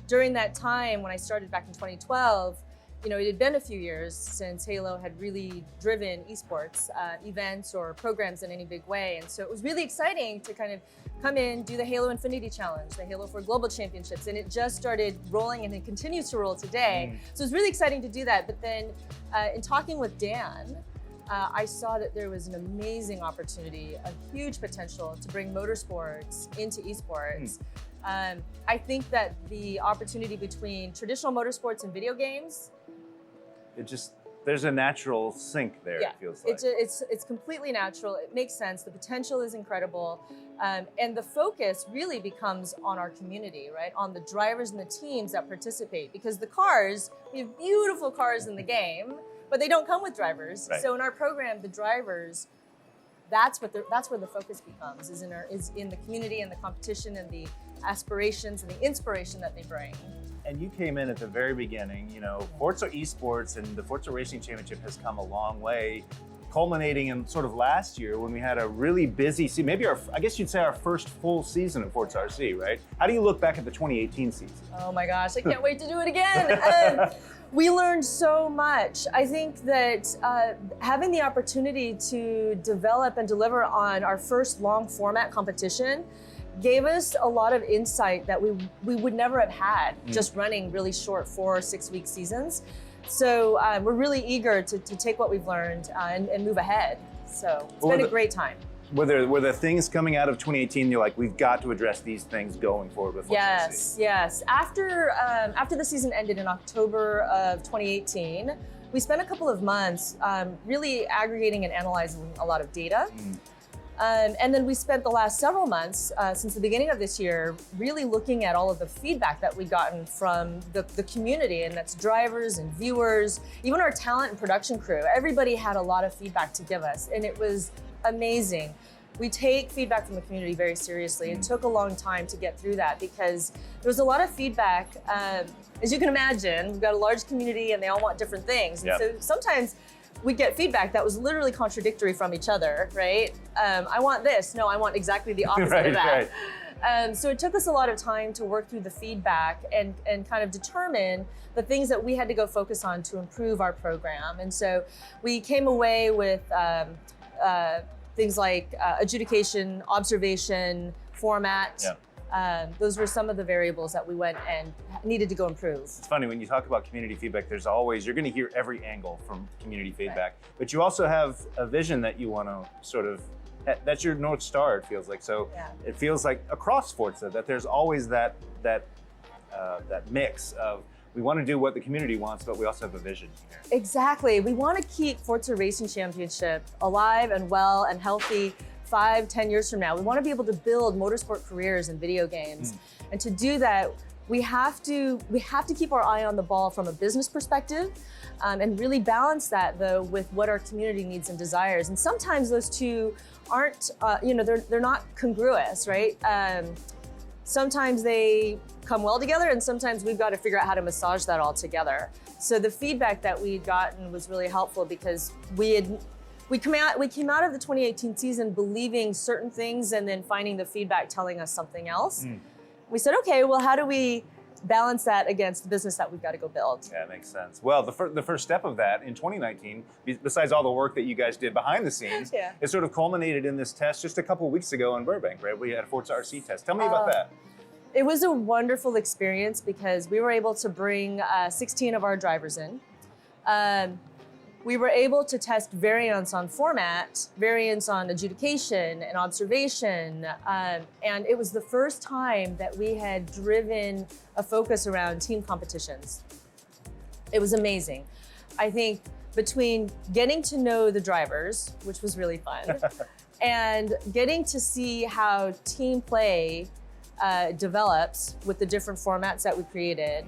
during that time, when I started back in 2012, it had been a few years since Halo had really driven esports events or programs in any big way. And so it was really exciting to kind of come in, do the Halo Infinity Challenge, the Halo 4 Global Championships, and it just started rolling and it continues to roll today. So it was really exciting to do that. But then in talking with Dan, I saw that there was an amazing opportunity, a huge potential to bring motorsports into esports. I think that the opportunity between traditional motorsports and video games, there's a natural sync there, it feels like. It's completely natural. It makes sense. The potential is incredible. And the focus really becomes on our community, right? On the drivers and the teams that participate. Because the cars, we have beautiful cars in the game, but they don't come with drivers. Right. So in our program, the drivers, that's where the focus becomes, is in the community and the competition and the aspirations and the inspiration that they bring. And you came in at the very beginning, Forza Esports and the Forza Racing Championship has come a long way, culminating in sort of last year when we had a really busy season, maybe I guess you'd say our first full season of Forza RC, right? How do you look back at the 2018 season? Oh my gosh, I can't wait to do it again. We learned so much. I think that having the opportunity to develop and deliver on our first long format competition gave us a lot of insight that we would never have had just running really short 4 or 6 week seasons. So we're really eager to take what we've learned and move ahead. So it's been a great time. Were there things coming out of 2018 you're like, we've got to address these things going forward with Forza RC? Yes. After the season ended in October of 2018, we spent a couple of months really aggregating and analyzing a lot of data. And then we spent the last several months, since the beginning of this year, really looking at all of the feedback that we'd gotten from the community, and that's drivers and viewers, even our talent and production crew. Everybody had a lot of feedback to give us, and it was amazing. We take feedback from the community very seriously. It took a long time to get through that because there was a lot of feedback. As you can imagine, we've got a large community and they all want different things. And so sometimes we get feedback that was literally contradictory from each other, right? I want this. No, I want exactly the opposite of that. Right. So it took us a lot of time to work through the feedback and kind of determine the things that we had to go focus on to improve our program. And so we came away with things like adjudication, observation, format. Those were some of the variables that we went and needed to go improve. It's funny, when you talk about community feedback, you're going to hear every angle from community feedback, but you also have a vision that you want to sort of, that's your North Star, it feels like. So it feels like across Forza that there's always that mix of, we want to do what the community wants, but we also have a vision here. Exactly. We want to keep Forza Racing Championship alive and well and healthy 5-10 years from now. We want to be able to build motorsport careers in video games. And to do that, we have to keep our eye on the ball from a business perspective, and really balance that though with what our community needs and desires. And sometimes those two aren't, they're not congruous, right? Sometimes they come well together, and sometimes we've got to figure out how to massage that all together. So the feedback that we'd gotten was really helpful because we came out of the 2018 season believing certain things and then finding the feedback telling us something else. We said, okay, well, how do we balance that against the business that we've got to go build. Yeah, makes sense. Well, the first step of that in 2019, besides all the work that you guys did behind the scenes, it sort of culminated in this test just a couple of weeks ago in Burbank, right? We had a Forza RC test. Tell me about that. It was a wonderful experience because we were able to bring 16 of our drivers in. We were able to test variants on format, variants on adjudication and observation, and it was the first time that we had driven a focus around team competitions. It was amazing. I think between getting to know the drivers, which was really fun, and getting to see how team play develops with the different formats that we created,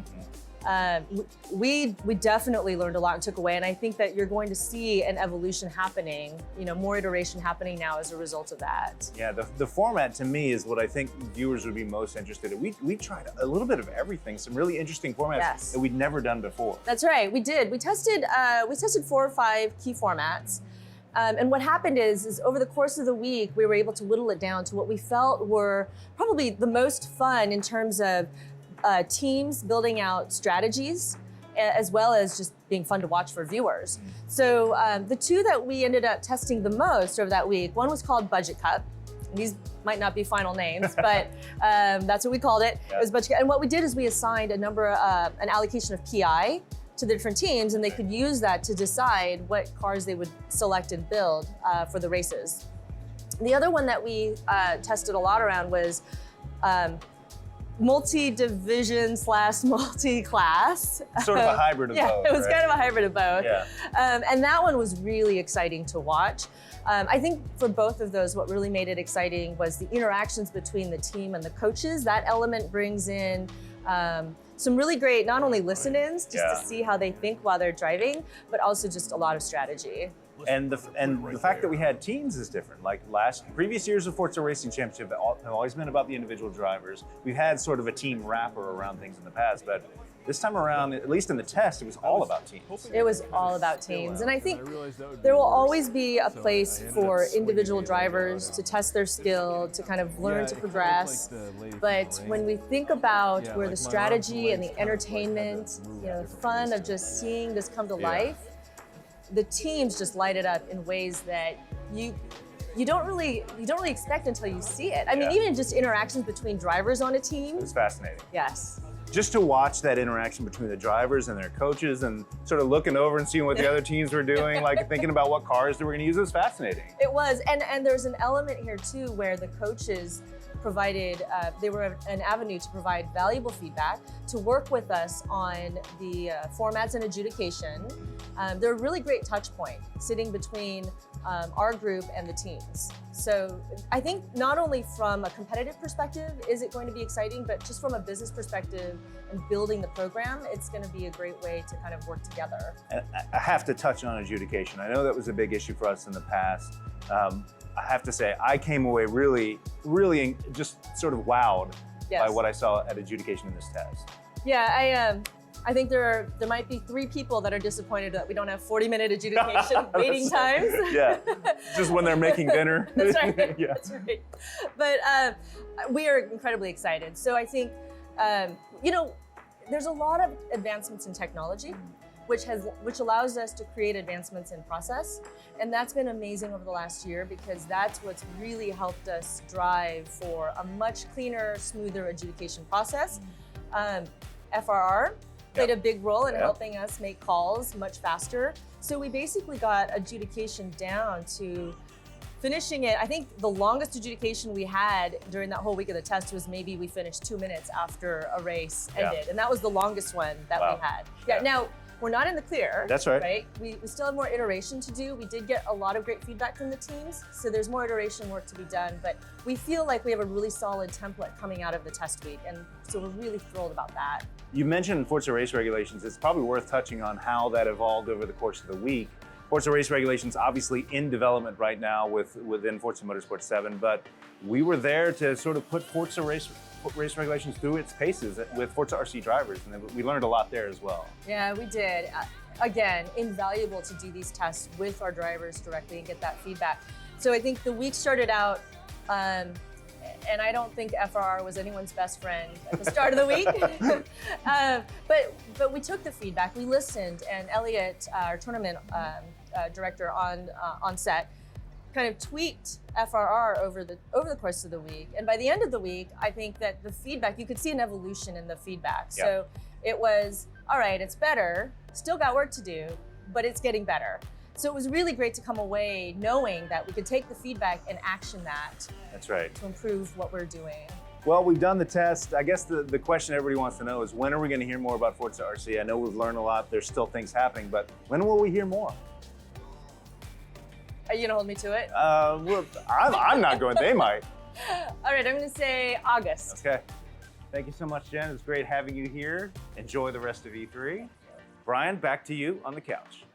we definitely learned a lot and took away. And I think that you're going to see an evolution happening, more iteration happening now as a result of that. Yeah, the format to me is what I think viewers would be most interested in. We tried a little bit of everything, some really interesting formats that we'd never done before. That's right, we did. We tested 4 or 5 key formats. And what happened is over the course of the week, we were able to whittle it down to what we felt were probably the most fun in terms of teams building out strategies, as well as just being fun to watch for viewers. So the 2 that we ended up testing the most over that week, one was called Budget Cup. These might not be final names, but that's what we called it. It was Budget Cup. And what we did is we assigned an allocation of PI to the different teams, and they could use that to decide what cars they would select and build for the races. The other one that we tested a lot around was multi-division / multi-class. Sort of a hybrid of both. Yeah, it was kind of a hybrid of both. Yeah. And that one was really exciting to watch. I think for both of those, what really made it exciting was the interactions between the team and the coaches. That element brings in some really great, not only listen-ins, just to see how they think while they're driving, but also just a lot of strategy. And the fact that we had teams is different. Like previous years of Forza Racing Championship have always been about the individual drivers. We've had sort of a team wrapper around things in the past, but this time around, at least in the test, it was all about teams. It was all about teams. And I think there will always be a place for individual drivers to test their skill, to kind of learn to progress. But when we think about where the strategy and the entertainment, the fun of just seeing this come to life, the teams just light it up in ways that you don't really expect until you see it. I mean, even just interactions between drivers on a team. It's fascinating. Yes. Just to watch that interaction between the drivers and their coaches and sort of looking over and seeing what the other teams were doing, like thinking about what cars they were going to use, was fascinating. It was, and there's an element here too where the coaches provided, they were an avenue to provide valuable feedback, to work with us on the formats and adjudication. They're a really great touch point sitting between our group and the teams. So I think not only from a competitive perspective is it going to be exciting, but just from a business perspective and building the program, it's going to be a great way to kind of work together. And I have to touch on adjudication. I know that was a big issue for us in the past. I have to say, I came away really just sort of wowed by what I saw at adjudication in this test. Yeah, I think there might be 3 people that are disappointed that we don't have 40-minute adjudication waiting times. Yeah, just when they're making dinner. That's right. Yeah. That's right. But we are incredibly excited. So I think, there's a lot of advancements in technology, which allows us to create advancements in process. And that's been amazing over the last year because that's what's really helped us drive for a much cleaner, smoother adjudication process. FRR played a big role in helping us make calls much faster. So we basically got adjudication down to finishing it. I think the longest adjudication we had during that whole week of the test was maybe we finished 2 minutes after a race ended. And that was the longest one that we had. Now, we're not in the clear. That's right. Right? We still have more iteration to do. We did get a lot of great feedback from the teams, so there's more iteration work to be done, but we feel like we have a really solid template coming out of the test week, and so we're really thrilled about that. You mentioned Forza race regulations. It's probably worth touching on how that evolved over the course of the week. Forza race regulations obviously in development right now within Forza Motorsport 7, but we were there to sort of put Forza race regulations through its paces with Forza RC drivers, and we learned a lot there as well. Yeah, we did. Again, invaluable to do these tests with our drivers directly and get that feedback. So I think the week started out and I don't think FRR was anyone's best friend at the start of the week. But we took the feedback, we listened, and Elliot, our tournament director on set, kind of tweaked FRR over the course of the week. And by the end of the week, I think that the feedback, you could see an evolution in the feedback. Yeah. So it was, all right, it's better, still got work to do, but it's getting better. So it was really great to come away knowing that we could take the feedback and action that. That's right. To improve what we're doing. Well, we've done the test. I guess the question everybody wants to know is, when are we going to hear more about Forza RC? I know we've learned a lot. There's still things happening, but when will we hear more? Are you going to hold me to it? Well, I'm not going. They might. All right, I'm going to say August. Okay. Thank you so much, Jen. It was great having you here. Enjoy the rest of E3. Brian, back to you on the couch.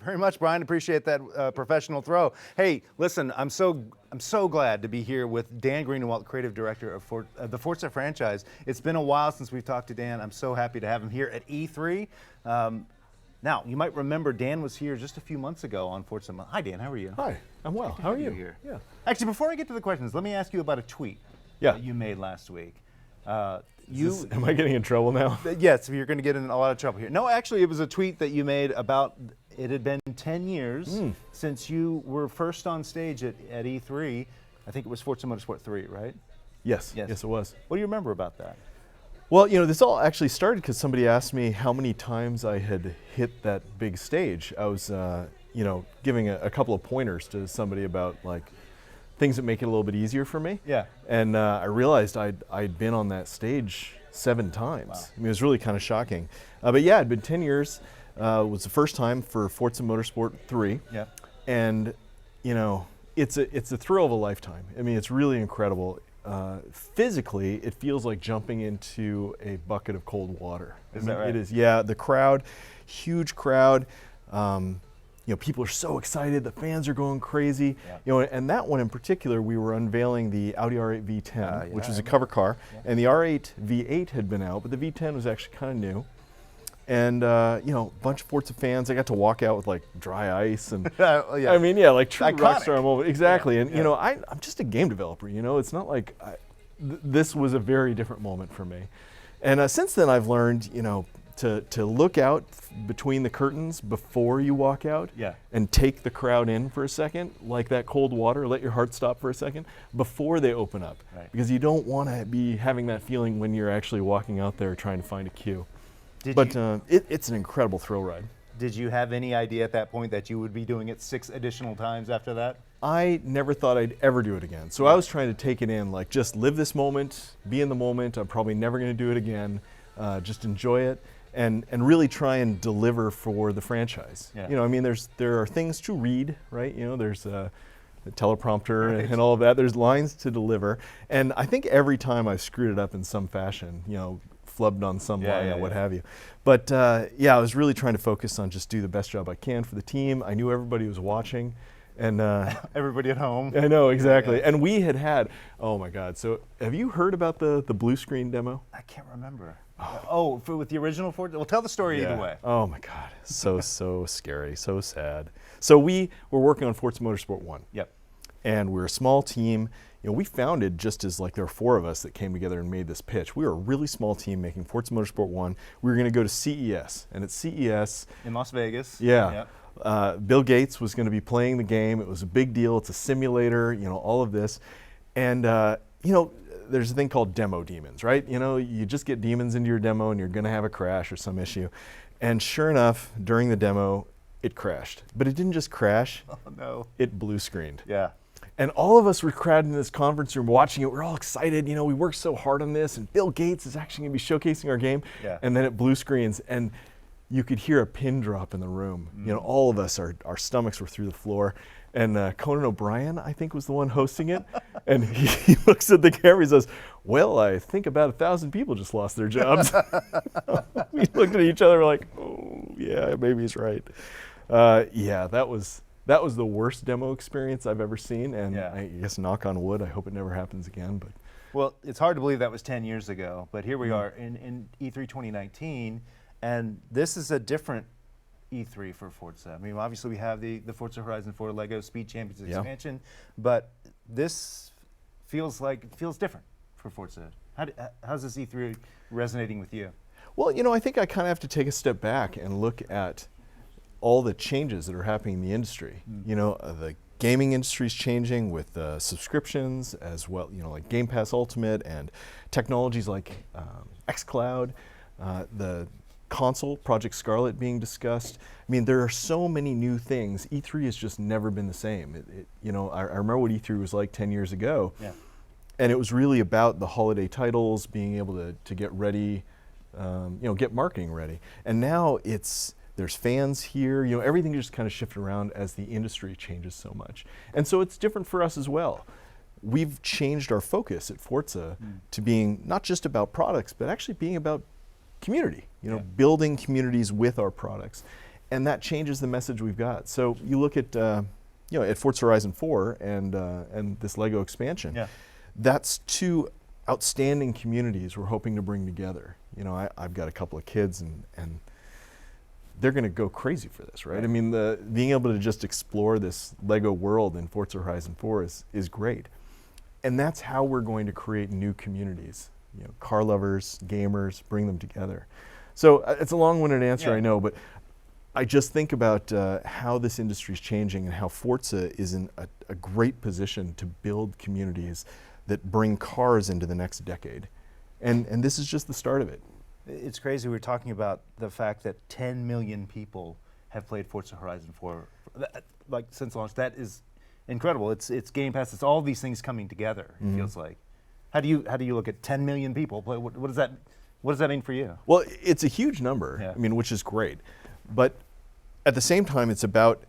Very much, Brian. Appreciate that professional throw. Hey, listen, I'm so glad to be here with Dan Greenawalt, Creative Director of the Forza franchise. It's been a while since we've talked to Dan. I'm so happy to have him here at E3. Now, you might remember Dan was here just a few months ago on Forza Monthly. Hi, Dan. How are you? Hi, I'm well. How are you? Here. Yeah. Actually, before I get to the questions, let me ask you about a tweet that you made last week. Am I getting in trouble now? Yes, you're going to get in a lot of trouble here. No, actually, it was a tweet that you made about it had been 10 years since you were first on stage at E3. I think it was Forza Motorsport 3, right? Yes, it was. What do you remember about that? Well, you know, this all actually started because somebody asked me how many times I had hit that big stage. I was, you know, giving a couple of pointers to somebody about like things that make it a little bit easier for me. Yeah. And I realized I'd been on that stage 7 times. Wow. I mean, it was really kind of shocking. But yeah, it'd been 10 years. It was the first time for Forza Motorsport 3. Yeah. And, you know, it's a thrill of a lifetime. I mean, it's really incredible. Physically, it feels like jumping into a bucket of cold water. Is that right? It is, yeah. The crowd, huge crowd. You know, people are so excited. The fans are going crazy. Yeah. You know, and that one in particular, we were unveiling the Audi R8 V10, which is a I cover car, Yeah. and the R8 V8 had been out, but the V10 was actually kind of new. And you know, a bunch of Forza fans. I got to walk out with like dry ice, and I mean, yeah, like true rockstar moment. Exactly. And you know, I'm just a game developer. You know, it's not like this was a very different moment for me. And since then, I've learned, you know, to look out between the curtains before you walk out, and take the crowd in for a second, like that cold water. Let your heart stop for a second before they open up, because you don't want to be having that feeling when you're actually walking out there trying to find a queue. It's an incredible thrill ride. Did you have any idea at that point that you would be doing it 6 additional times after that? I never thought I'd ever do it again. So I was trying to take it in, like just live this moment, be in the moment. I'm probably never going to do it again. Just enjoy it and really try and deliver for the franchise. Yeah. You know, I mean, there are things to read, right? You know, there's the teleprompter and all of that. There's lines to deliver. And I think every time I've screwed it up in some fashion, you know, flubbed on some line or what have you. But yeah, I was really trying to focus on just do the best job I can for the team. I knew everybody was watching. And everybody at home. I know, exactly. Yeah. And we had, oh my God. So have you heard about the blue screen demo? I can't remember. With the original Forza? Well, tell the story either way. Oh my God, so scary, so sad. So we were working on Forza Motorsport 1. Yep. And we're a small team. You know, we founded just as like there were 4 of us that came together and made this pitch. We were a really small team making Forza Motorsport 1. We were going to go to CES, and at CES in Las Vegas. Yeah. Yep. Bill Gates was going to be playing the game. It was a big deal. It's a simulator. You know, all of this, and you know, there's a thing called demo demons, right? You know, you just get demons into your demo, and you're going to have a crash or some issue. And sure enough, during the demo, it crashed. But it didn't just crash. Oh no! It blue screened. Yeah. And all of us were crowded in this conference room watching it. We're all excited. You know, we worked so hard on this, and Bill Gates is actually going to be showcasing our game. Yeah. And then it blue screens, and you could hear a pin drop in the room. You know, all of us, our stomachs were through the floor. And Conan O'Brien, I think, was the one hosting it. And he looks at the camera, he says, well, I think about 1,000 people just lost their jobs. We looked at each other like, oh, yeah, maybe he's right. Yeah, that was the worst demo experience I've ever seen. And I guess, knock on wood, I hope it never happens again. But well, it's hard to believe that was 10 years ago. But here we are in E3 2019. And this is a different E3 for Forza. I mean, obviously we have the Forza Horizon 4 LEGO Speed Champions expansion, but this feels different for Forza. How's this E3 resonating with you? Well, you know, I think I kind of have to take a step back and look at all the changes that are happening in the industry. You know, the gaming industry is changing with subscriptions as well, you know, like Game Pass Ultimate and technologies like xCloud, the console, Project Scarlet being discussed. I mean, there are so many new things. E3 has just never been the same. You know, I remember what E3 was like 10 years ago. Yeah. And it was really about the holiday titles, being able to get ready, you know, get marketing ready. And now there's fans here, you know, everything just kind of shifted around as the industry changes so much. And so it's different for us as well. We've changed our focus at Forza to being not just about products, but actually being about community, you know, building communities with our products. And that changes the message we've got. So you look at, you know, at Forza Horizon 4 and this Lego expansion, that's two outstanding communities we're hoping to bring together. You know, I've got a couple of kids and they're going to go crazy for this, right? I mean, being able to just explore this Lego world in Forza Horizon 4 is great. And that's how we're going to create new communities. You know, car lovers, gamers, bring them together. So it's a long-winded answer, I know, but I just think about how this industry is changing and how Forza is in a great position to build communities that bring cars into the next decade. And this is just the start of it. It's crazy. We're talking about the fact that 10 million people have played Forza Horizon 4 like since launch. That is incredible. It's Game Pass. It's all these things coming together. It feels like. How do you look at 10 million people play? What does that mean for you? Well, it's a huge number. I mean, which is great, but at the same time, it's about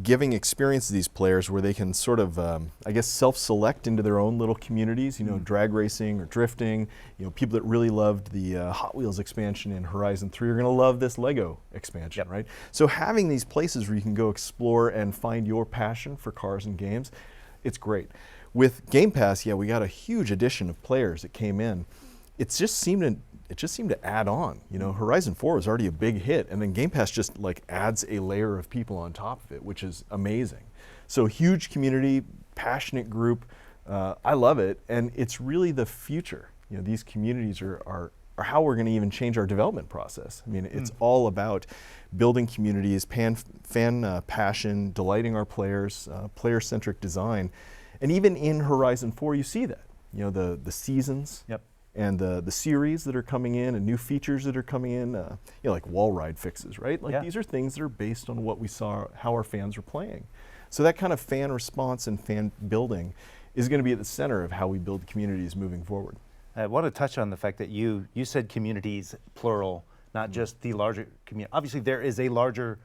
giving experience to these players where they can sort of, I guess, self-select into their own little communities, you know, drag racing or drifting. You know, people that really loved the Hot Wheels expansion in Horizon 3 are going to love this Lego expansion, right? So having these places where you can go explore and find your passion for cars and games, it's great. With Game Pass, we got a huge addition of players that came in. It just seemed to add on. You know, Horizon 4 was already a big hit, and then Game Pass just like adds a layer of people on top of it, which is amazing. So huge community, passionate group. I love it, and it's really the future. You know, these communities are how we're going to even change our development process. I mean, it's all about building communities, fan passion, delighting our players, player-centric design, and even in Horizon 4, you see that. You know, the seasons. And the series that are coming in and new features that are coming in, you know, like wall ride fixes, right? Like these are things that are based on what we saw, how our fans are playing. So that kind of fan response and fan building is going to be at the center of how we build communities moving forward. I want to touch on the fact that you said communities, plural, not just the larger community. Obviously, there is a larger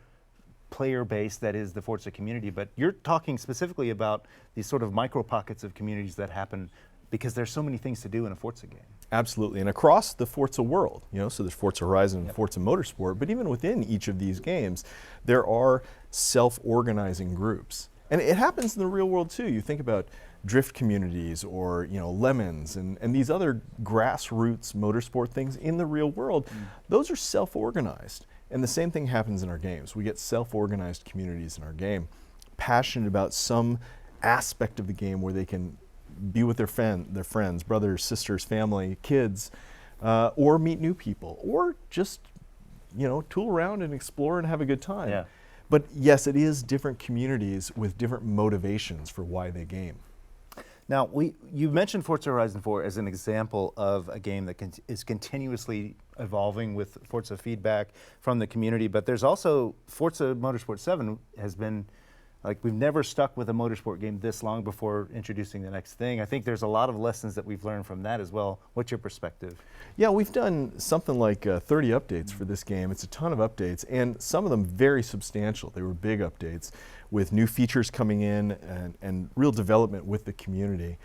player base that is the Forza community, but you're talking specifically about these sort of micro pockets of communities that happen because there's so many things to do in a Forza game. Absolutely, and across the Forza world, you know, so there's Forza Horizon and Forza Motorsport, but even within each of these games, there are self-organizing groups. And it happens in the real world too. You think about drift communities or, you know, Lemons and these other grassroots motorsport things in the real world, those are self-organized. And the same thing happens in our games. We get self-organized communities in our game, passionate about some aspect of the game where they can be with their friends, brothers, sisters, family, kids, or meet new people, or just, you know, tool around and explore and have a good time. But yes, it is different communities with different motivations for why they game. Now, you mentioned Forza Horizon 4 as an example of a game that is continuously evolving with Forza feedback from the community, but there's also Forza Motorsport 7 has been, like, we've never stuck with a motorsport game this long before introducing the next thing. I think there's a lot of lessons that we've learned from that as well. What's your perspective? Yeah, we've done something like 30 updates for this game. It's a ton of updates, and some of them very substantial. They were big updates with new features coming in and real development with the community.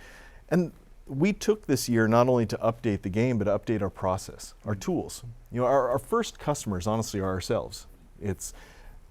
And we took this year not only to update the game, but to update our process, our tools. You know, our first customers, honestly, are ourselves.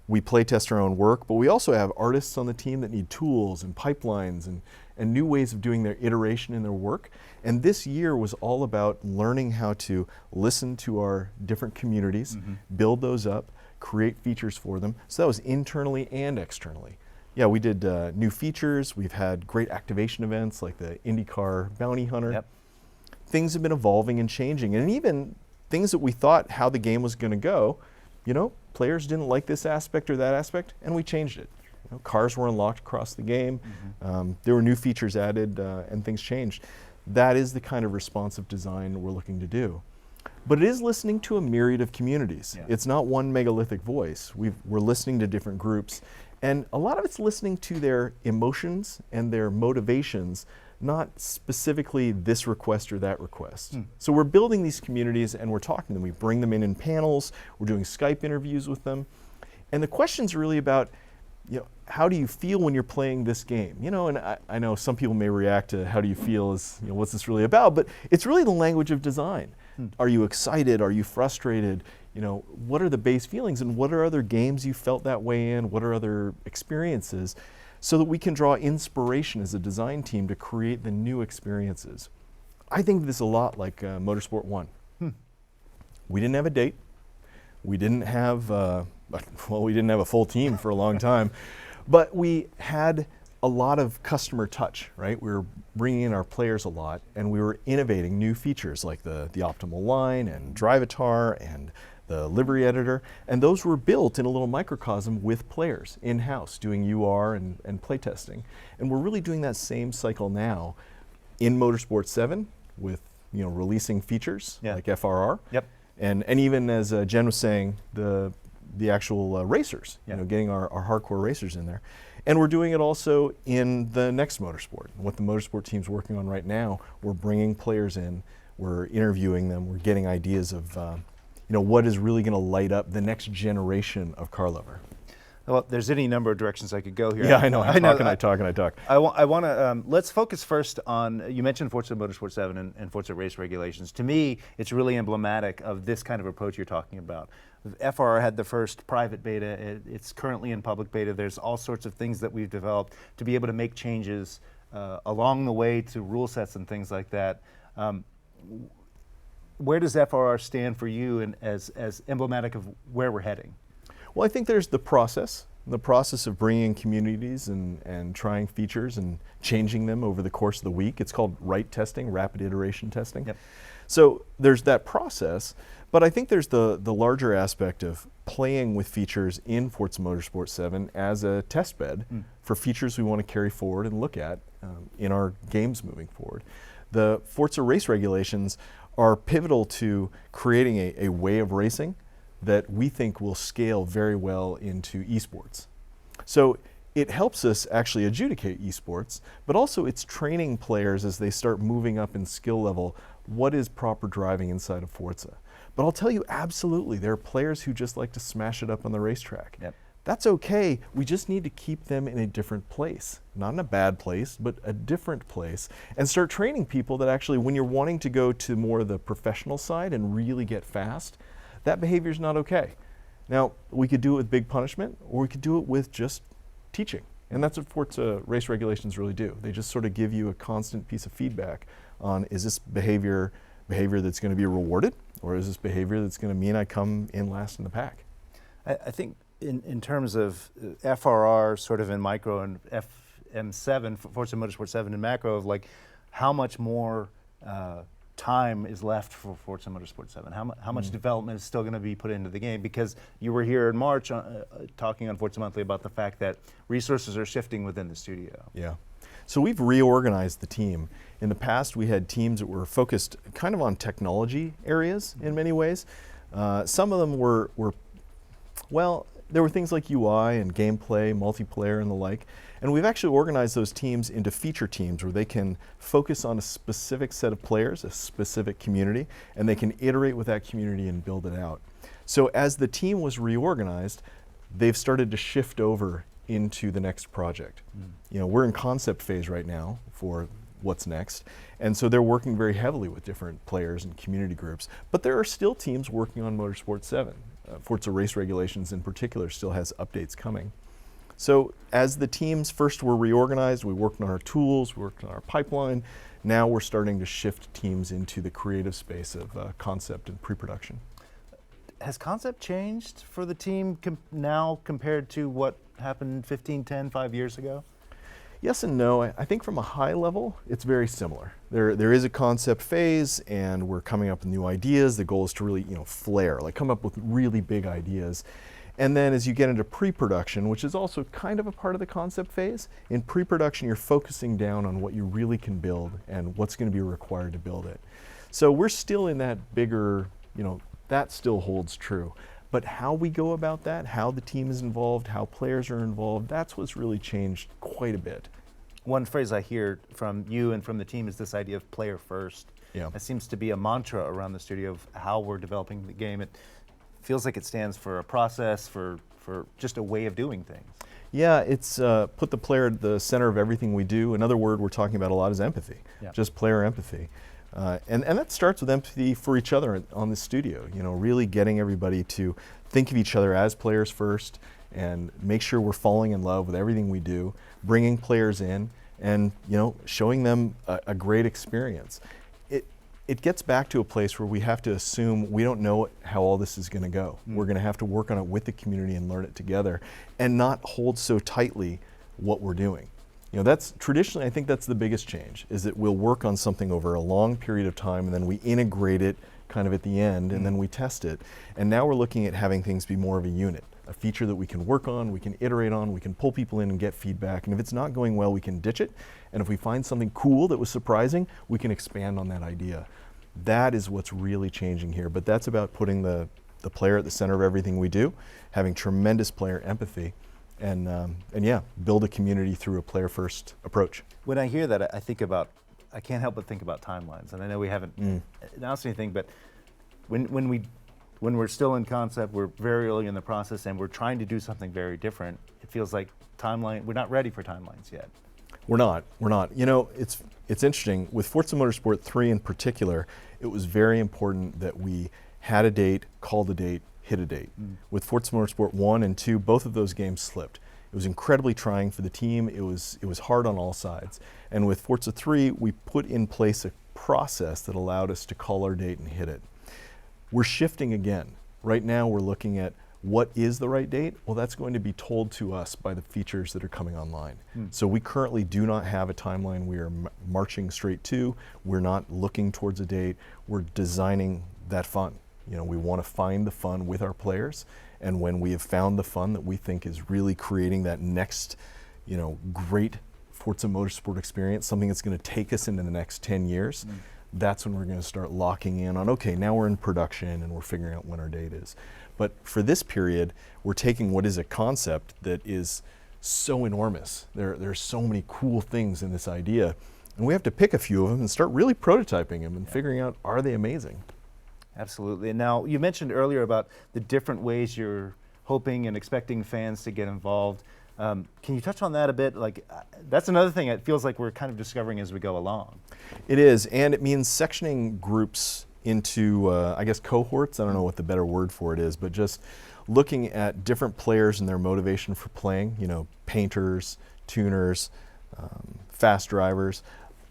We play test our own work, but we also have artists on the team that need tools and pipelines and new ways of doing their iteration in their work. And this year was all about learning how to listen to our different communities, build those up, create features for them. So that was internally and externally. Yeah, we did new features. We've had great activation events like the IndyCar Bounty Hunter. Yep. Things have been evolving and changing, and even things that we thought how the game was going to go, you know, players didn't like this aspect or that aspect, and we changed it. You know, cars were unlocked across the game. There were new features added, and things changed. That is the kind of responsive design we're looking to do. But it is listening to a myriad of communities. Yeah. It's not one megalithic voice. We're listening to different groups, and a lot of it's listening to their emotions and their motivations, not specifically this request or that request. So we're building these communities and we're talking to them. We bring them in panels, we're doing Skype interviews with them. And the question's really about, you know, how do you feel when you're playing this game? You know, and I know some people may react to how do you feel as, you know, what's this really about? But it's really the language of design. Are you excited? Are you frustrated? You know, what are the base feelings and what are other games you felt that way in? What are other experiences? So that we can draw inspiration as a design team to create the new experiences. I think this a lot like Motorsport 1. We didn't have a date. We didn't have, we didn't have a full team for a long time, but we had a lot of customer touch, right? We were bringing in our players a lot, and we were innovating new features like the optimal line and Drivatar and the livery editor, and those were built in a little microcosm with players in-house doing UR and playtesting. And we're really doing that same cycle now in Motorsport 7 with, you know, releasing features like FRR. Yep. And even as Jen was saying, the actual racers, you know, getting our hardcore racers in there. And we're doing it also in the next motorsport. What the motorsport team's working on right now, we're bringing players in, we're interviewing them, we're getting ideas of you know, what is really going to light up the next generation of car lover. Well, there's any number of directions I could go here. Yeah, I know. I talk. I want to, let's focus first on, you mentioned Forza Motorsport 7 and Forza race regulations. To me, it's really emblematic of this kind of approach you're talking about. FRR had the first private beta. It's currently in public beta. There's all sorts of things that we've developed to be able to make changes along the way to rule sets and things like that. Where does FRR stand for you and as emblematic of where we're heading? Well, I think there's the process of bringing communities and trying features and changing them over the course of the week. It's called RITE testing, rapid iteration testing. Yep. So there's that process, but I think there's the larger aspect of playing with features in Forza Motorsport 7 as a test bed for features we want to carry forward and look at in our games moving forward. The Forza race regulations are pivotal to creating a way of racing that we think will scale very well into esports. So it helps us actually adjudicate esports, but also it's training players as they start moving up in skill level, what is proper driving inside of Forza. But I'll tell you, absolutely, there are players who just like to smash it up on the racetrack. Yep. That's okay, we just need to keep them in a different place. Not in a bad place, but a different place. And start training people that actually, when you're wanting to go to more of the professional side and really get fast, that behavior's not okay. Now, we could do it with big punishment, or we could do it with just teaching. And that's what Forza race regulations really do. They just sort of give you a constant piece of feedback on, is this behavior that's going to be rewarded, or is this behavior that's going to mean I come in last in the pack? I think in terms of FRR sort of in micro and FM7, Forza Motorsport 7 in macro, of like how much more time is left for Forza Motorsport 7? How much development is still going to be put into the game? Because you were here in March talking on Forza Monthly about the fact that resources are shifting within the studio. Yeah. So we've reorganized the team. In the past, we had teams that were focused kind of on technology areas in many ways. Some of them were, well, there were things like UI and gameplay, multiplayer and the like. And we've actually organized those teams into feature teams where they can focus on a specific set of players, a specific community, and they can iterate with that community and build it out. So as the team was reorganized, they've started to shift over into the next project. You know, we're in concept phase right now for what's next. And so they're working very heavily with different players and community groups. But there are still teams working on Motorsport 7. Forza race regulations in particular still has updates coming. So as the teams first were reorganized, we worked on our tools, we worked on our pipeline. Now we're starting to shift teams into the creative space of concept and pre-production. has concept changed for the team now compared to what happened 15, 10, 5 years ago? Yes and no. I think from a high level, it's very similar. There is a concept phase, and we're coming up with new ideas. The goal is to really, flare, like come up with really big ideas. And then as you get into pre-production, which is also kind of a part of the concept phase, in pre-production you're focusing down on what you really can build and what's going to be required to build it. So we're still in that bigger, that still holds true. But how we go about that, how the team is involved, how players are involved, that's what's really changed quite a bit. One phrase I hear from you and from the team is this idea of player first. Yeah. That seems to be a mantra around the studio of how we're developing the game. It feels like it stands for a process, for just a way of doing things. Yeah, it's put the player at the center of everything we do. Another word we're talking about a lot is empathy, just player empathy. And that starts with empathy for each other on the studio, really getting everybody to think of each other as players first and make sure we're falling in love with everything we do, bringing players in and, showing them a great experience. It gets back to a place where we have to assume we don't know how all this is going to go. We're going to have to work on it with the community and learn it together and not hold so tightly what we're doing. That's traditionally, I think that's the biggest change, is that we'll work on something over a long period of time and then we integrate it kind of at the end and then we test it. And now we're looking at having things be more of a unit, a feature that we can work on, we can iterate on, we can pull people in and get feedback. And if it's not going well, we can ditch it. And if we find something cool that was surprising, we can expand on that idea. That is what's really changing here. But that's about putting the player at the center of everything we do, having tremendous player empathy, and yeah, build a community through a player-first approach. When I hear that, I can't help but think about timelines. And I know we haven't announced anything, but when we're still in concept, we're very early in the process, and we're trying to do something very different, it feels like we're not ready for timelines yet. We're not. It's interesting. With Forza Motorsport 3 in particular, it was very important that we had a date, called a date, hit a date. With Forza Motorsport 1 and 2, both of those games slipped. It was incredibly trying for the team. It was hard on all sides. And with Forza 3, we put in place a process that allowed us to call our date and hit it. We're shifting again. Right now we're looking at what is the right date? Well, that's going to be told to us by the features that are coming online. So we currently do not have a timeline we are marching straight to. We're not looking towards a date. We're designing that fun. We want to find the fun with our players, and when we have found the fun that we think is really creating that next, great Forza Motorsport experience, something that's going to take us into the next 10 years, that's when we're going to start locking in on, okay, now we're in production and we're figuring out when our date is. But for this period, we're taking what is a concept that is so enormous. There's so many cool things in this idea, and we have to pick a few of them and start really prototyping them and figuring out, are they amazing? Absolutely. And now, you mentioned earlier about the different ways you're hoping and expecting fans to get involved. Can you touch on that a bit? That's another thing it feels like we're kind of discovering as we go along. It is, and it means sectioning groups into, I guess, cohorts. I don't know what the better word for it is, but just looking at different players and their motivation for playing, painters, tuners, fast drivers.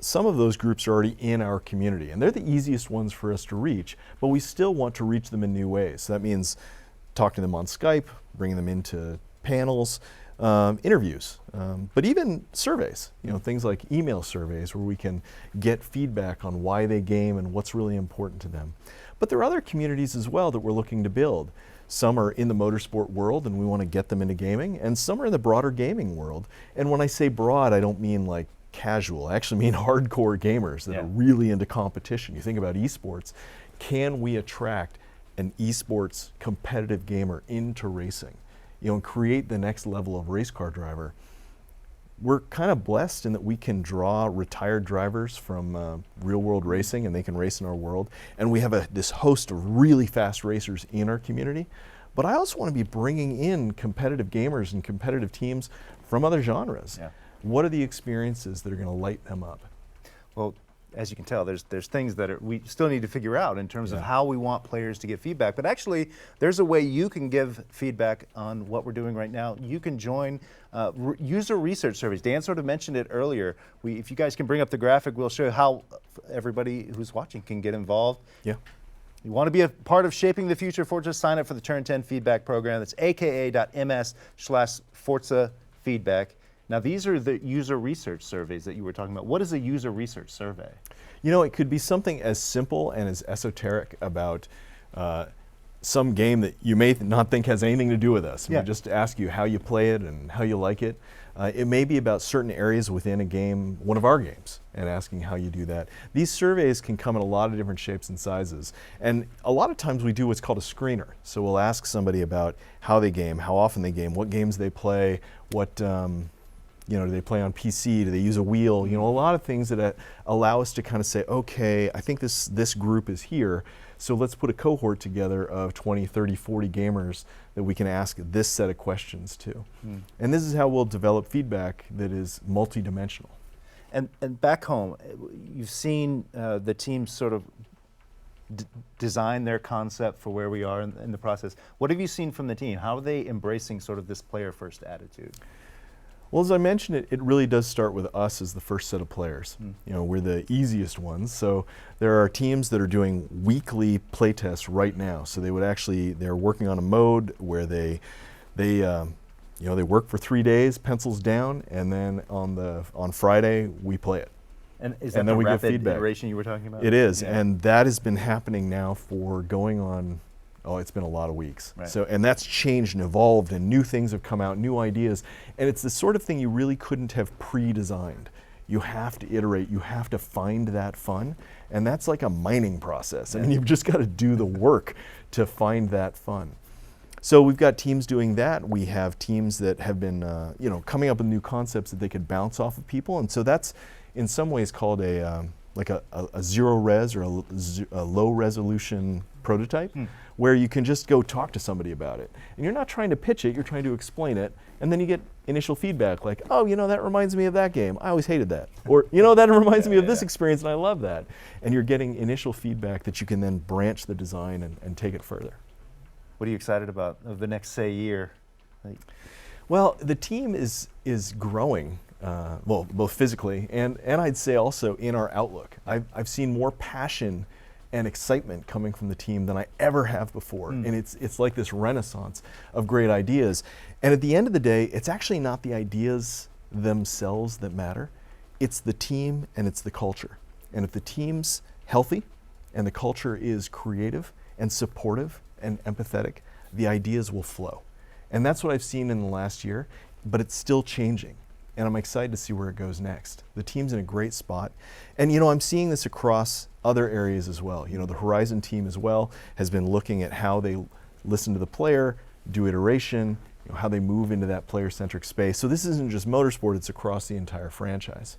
Some of those groups are already in our community, and they're the easiest ones for us to reach, but we still want to reach them in new ways. So that means talking to them on Skype, bringing them into panels, interviews, but even surveys, things like email surveys where we can get feedback on why they game and what's really important to them. But there are other communities as well that we're looking to build. Some are in the motorsport world and we want to get them into gaming, and some are in the broader gaming world. And when I say broad, I don't mean like casual. I actually mean hardcore gamers that are really into competition. You think about esports, can we attract an esports competitive gamer into racing? And create the next level of race car driver. We're kind of blessed in that we can draw retired drivers from real world racing, and they can race in our world. And we have this host of really fast racers in our community. But I also want to be bringing in competitive gamers and competitive teams from other genres. What are the experiences that are going to light them up? Well, as you can tell, there's things that we still need to figure out in terms of how we want players to give feedback. But actually, there's a way you can give feedback on what we're doing right now. You can join user research surveys. Dan sort of mentioned it earlier. If you guys can bring up the graphic, we'll show how everybody who's watching can get involved. You want to be a part of shaping the future of Forza? Sign up for the Turn 10 feedback program. That's aka.ms/Forza feedback. Now, these are the user research surveys that you were talking about. What is a user research survey? You know, it could be something as simple and as esoteric about some game that you may not think has anything to do with us. We just ask you how you play it and how you like it. It may be about certain areas within a game, one of our games, and asking how you do that. These surveys can come in a lot of different shapes and sizes. And a lot of times we do what's called a screener. So we'll ask somebody about how they game, how often they game, what games they play, what, do they play on PC, do they use a wheel? You know, a lot of things that allow us to kind of say, okay, I think this group is here. So let's put a cohort together of 20, 30, 40 gamers that we can ask this set of questions to. And this is how we'll develop feedback that is multidimensional. And back home, you've seen the teams sort of design their concept for where we are in the process. What have you seen from the team? How are they embracing sort of this player-first attitude? Well, as I mentioned, it really does start with us as the first set of players. You know, we're the easiest ones. So there are teams that are doing weekly play tests right now. So they're working on a mode where they work for 3 days, pencils down, and then on Friday we play it. And is that the rapid iteration you were talking about? It is, and that has been happening now for going on. Oh, it's been a lot of weeks. Right. So, and that's changed and evolved, and new things have come out, new ideas, and it's the sort of thing you really couldn't have pre-designed. You have to iterate, you have to find that fun, and that's like a mining process. I mean, you've just got to do the work to find that fun. So we've got teams doing that. We have teams that have been, coming up with new concepts that they could bounce off of people, and so that's in some ways called a zero res or a low resolution prototype, where you can just go talk to somebody about it. And you're not trying to pitch it, you're trying to explain it, and then you get initial feedback like, oh, that reminds me of that game. I always hated that. Or, that reminds me of this experience and I love that. And you're getting initial feedback that you can then branch the design and take it further. What are you excited about of the next, say, year? Well, the team is growing. Both physically and I'd say also in our outlook. I've seen more passion and excitement coming from the team than I ever have before. And it's like this renaissance of great ideas. And at the end of the day, it's actually not the ideas themselves that matter. It's the team and it's the culture. And if the team's healthy and the culture is creative and supportive and empathetic, the ideas will flow. And that's what I've seen in the last year, but it's still changing. And I'm excited to see where it goes next. The team's in a great spot. And I'm seeing this across other areas as well. The Horizon team as well has been looking at how they listen to the player, do iteration, how they move into that player-centric space. So this isn't just motorsport, it's across the entire franchise.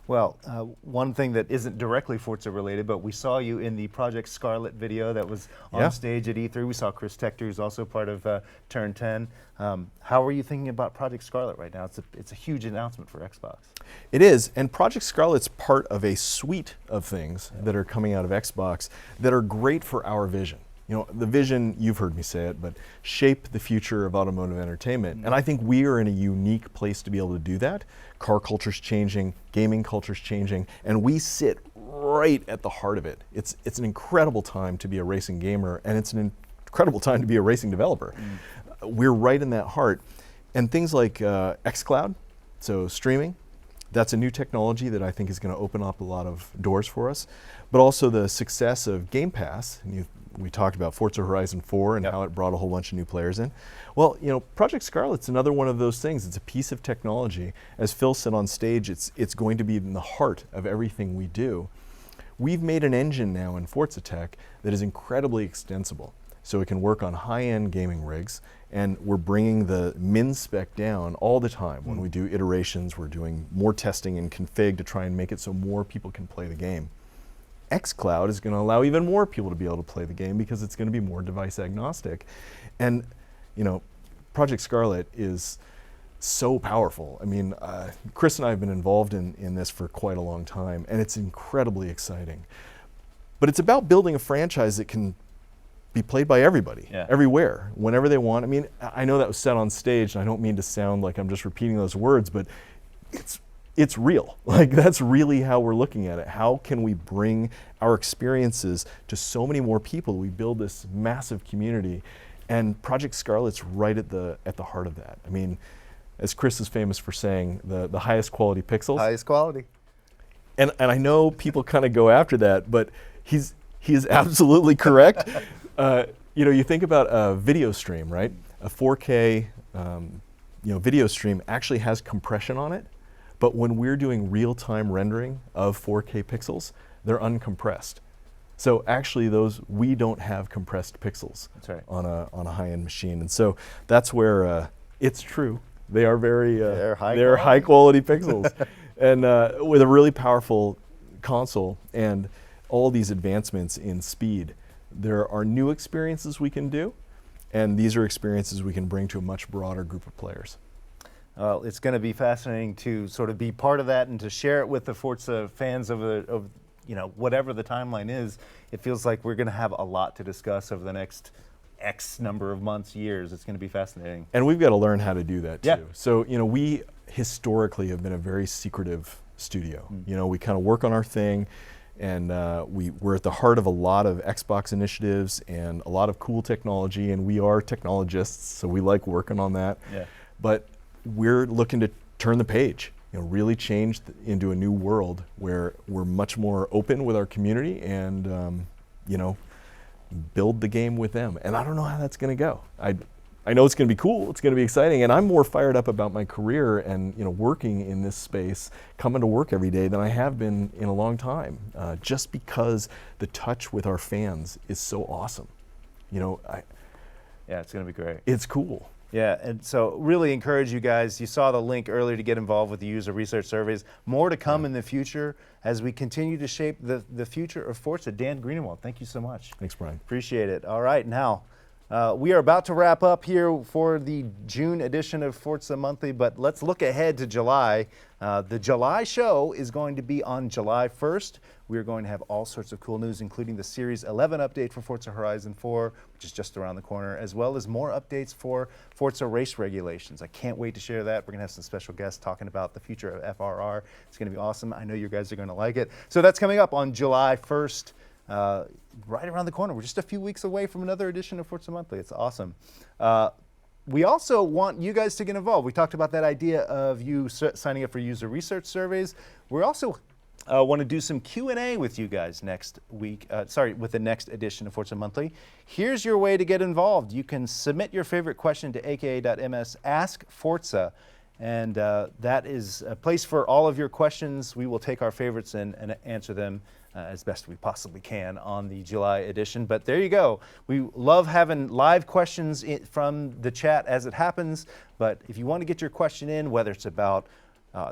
Well, one thing that isn't directly Forza related, but we saw you in the Project Scarlet video that was on stage at E3. We saw Chris Tector, who's also part of Turn 10. How are you thinking about Project Scarlet right now? It's a huge announcement for Xbox. It is, and Project Scarlet's part of a suite of things that are coming out of Xbox that are great for our vision. The vision, you've heard me say it, but shape the future of automotive entertainment. And I think we are in a unique place to be able to do that. Car culture's changing, gaming culture's changing, and we sit right at the heart of it. It's an incredible time to be a racing gamer, and it's an incredible time to be a racing developer. We're right in that heart. And things like xCloud, so streaming, that's a new technology that I think is going to open up a lot of doors for us. But also the success of Game Pass, and we talked about Forza Horizon 4 and how it brought a whole bunch of new players in. Well, Project Scarlet's another one of those things. It's a piece of technology. As Phil said on stage, it's going to be in the heart of everything we do. We've made an engine now in Forza Tech that is incredibly extensible. So it can work on high-end gaming rigs, and we're bringing the min spec down all the time. When we do iterations, we're doing more testing and config to try and make it so more people can play the game. xCloud is going to allow even more people to be able to play the game because it's going to be more device agnostic. And, Project Scarlet is so powerful. I mean, Chris and I have been involved in this for quite a long time, and it's incredibly exciting. But it's about building a franchise that can be played by everybody, everywhere, whenever they want. I mean, I know that was said on stage, and I don't mean to sound like I'm just repeating those words, but it's real. Like, that's really how we're looking at it. How can we bring our experiences to so many more people? We build this massive community, and Project Scarlet's right at the heart of that. I mean, as Chris is famous for saying, the highest quality pixels. Highest quality. And I know people kind of go after that, but he is absolutely correct. You know, you think about a video stream, right? A 4K video stream actually has compression on it, but when we're doing real-time rendering of 4K pixels, they're uncompressed. So actually, we don't have compressed pixels. That's right. On a high-end machine, and so that's where it's true. They are very they're high quality pixels, and with a really powerful console and all these advancements in speed, there are new experiences we can do, and these are experiences we can bring to a much broader group of players. Well, it's going to be fascinating to sort of be part of that and to share it with the Forza fans of you know, whatever the timeline is. It feels like we're going to have a lot to discuss over the next X number of months, years. It's going to be fascinating. And we've got to learn how to do that too. Yeah. So, you know, we historically have been a very secretive studio. You know, we kind of work on our thing, and we're at the heart of a lot of Xbox initiatives and a lot of cool technology, and we are technologists, so we like working on that. Yeah. But we're looking to turn the page, you know, really change into a new world where we're much more open with our community and, you know, build the game with them. And I don't know how that's going to go. I know it's going to be cool, it's going to be exciting, and I'm more fired up about my career and, you know, working in this space, coming to work every day, than I have been in a long time, just because the touch with our fans is so awesome. You know, yeah, it's going to be great. It's cool. Yeah, and so really encourage you guys. You saw the link earlier to get involved with the user research surveys. More to come in the future as we continue to shape the future of Forza. Dan Greenawalt, thank you so much. Thanks, Brian. Appreciate it. All right, now we are about to wrap up here for the June edition of Forza Monthly, but let's look ahead to July. The July show is going to be on July 1st. We're going to have all sorts of cool news, including the Series 11 update for Forza Horizon 4, which is just around the corner, as well as more updates for Forza race regulations. I can't wait to share that. We're going to have some special guests talking about the future of FRR. It's going to be awesome. I know you guys are going to like it. So that's coming up on July 1st, right around the corner. We're just a few weeks away from another edition of Forza Monthly. It's awesome. We also want you guys to get involved. We talked about that idea of you signing up for user research surveys. We're also want to do some Q&A with you guys next week, with the next edition of Forza Monthly. Here's your way to get involved. You can submit your favorite question to aka.ms Ask Forza, and that is a place for all of your questions. We will take our favorites and answer them as best we possibly can on the July edition. But there you go. We love having live questions from the chat as it happens, but if you want to get your question in, whether it's about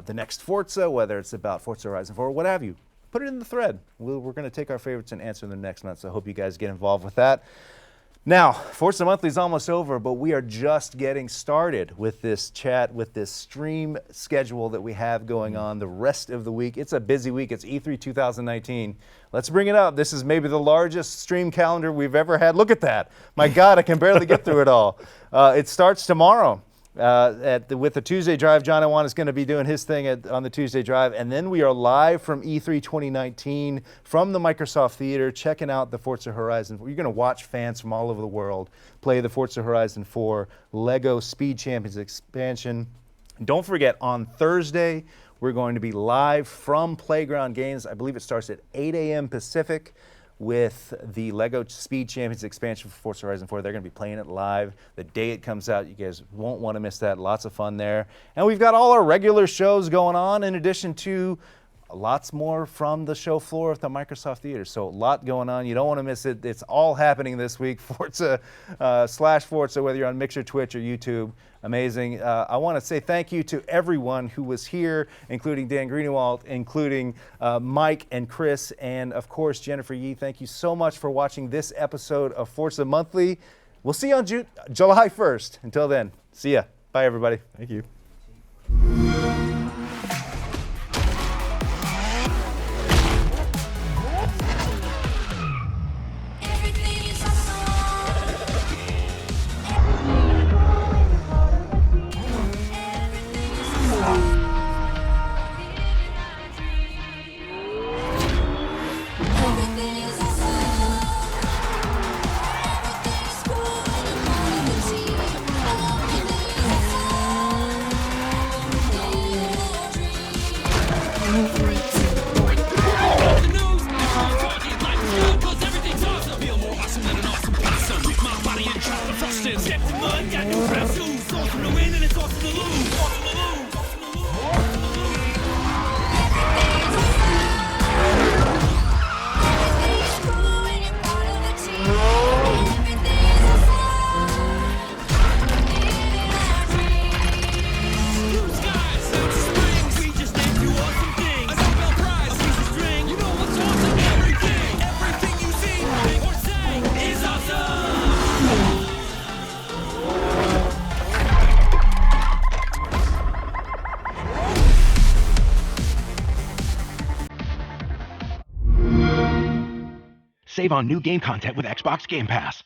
the next Forza, whether it's about Forza Horizon 4, what have you, put it in the thread. We're going to take our favorites and answer them next month, so I hope you guys get involved with that. Now, Forza Monthly is almost over, but we are just getting started with this chat, with this stream schedule that we have going on the rest of the week. It's a busy week. It's E3 2019. Let's bring it up. This is maybe the largest stream calendar we've ever had. Look at that. My God, I can barely get through it all. It starts tomorrow. With the Tuesday Drive. John Iwan is going to be doing his thing on the Tuesday Drive, and then we are live from E3 2019 from the Microsoft Theater, checking out the Forza Horizon. You're going to watch fans from all over the world play the Forza Horizon 4 LEGO Speed Champions expansion. Don't forget, on Thursday, we're going to be live from Playground Games. I believe it starts at 8 a.m. Pacific. With the LEGO Speed Champions expansion for Forza Horizon 4. They're going to be playing it live the day it comes out. You guys won't want to miss that. Lots of fun there. And we've got all our regular shows going on in addition to lots more from the show floor at the Microsoft Theater. So a lot going on. You don't want to miss it. It's all happening this week. Forza /Forza, whether you're on Mixer, Twitch, or YouTube. Amazing. I want to say thank you to everyone who was here, including Dan Greenawalt, including Mike and Chris, and of course Jennifer Yee. Thank you so much for watching this episode of Forza Monthly. We'll see you on July 1st. Until then, see ya. Bye, everybody. Thank you. Save on new game content with Xbox Game Pass.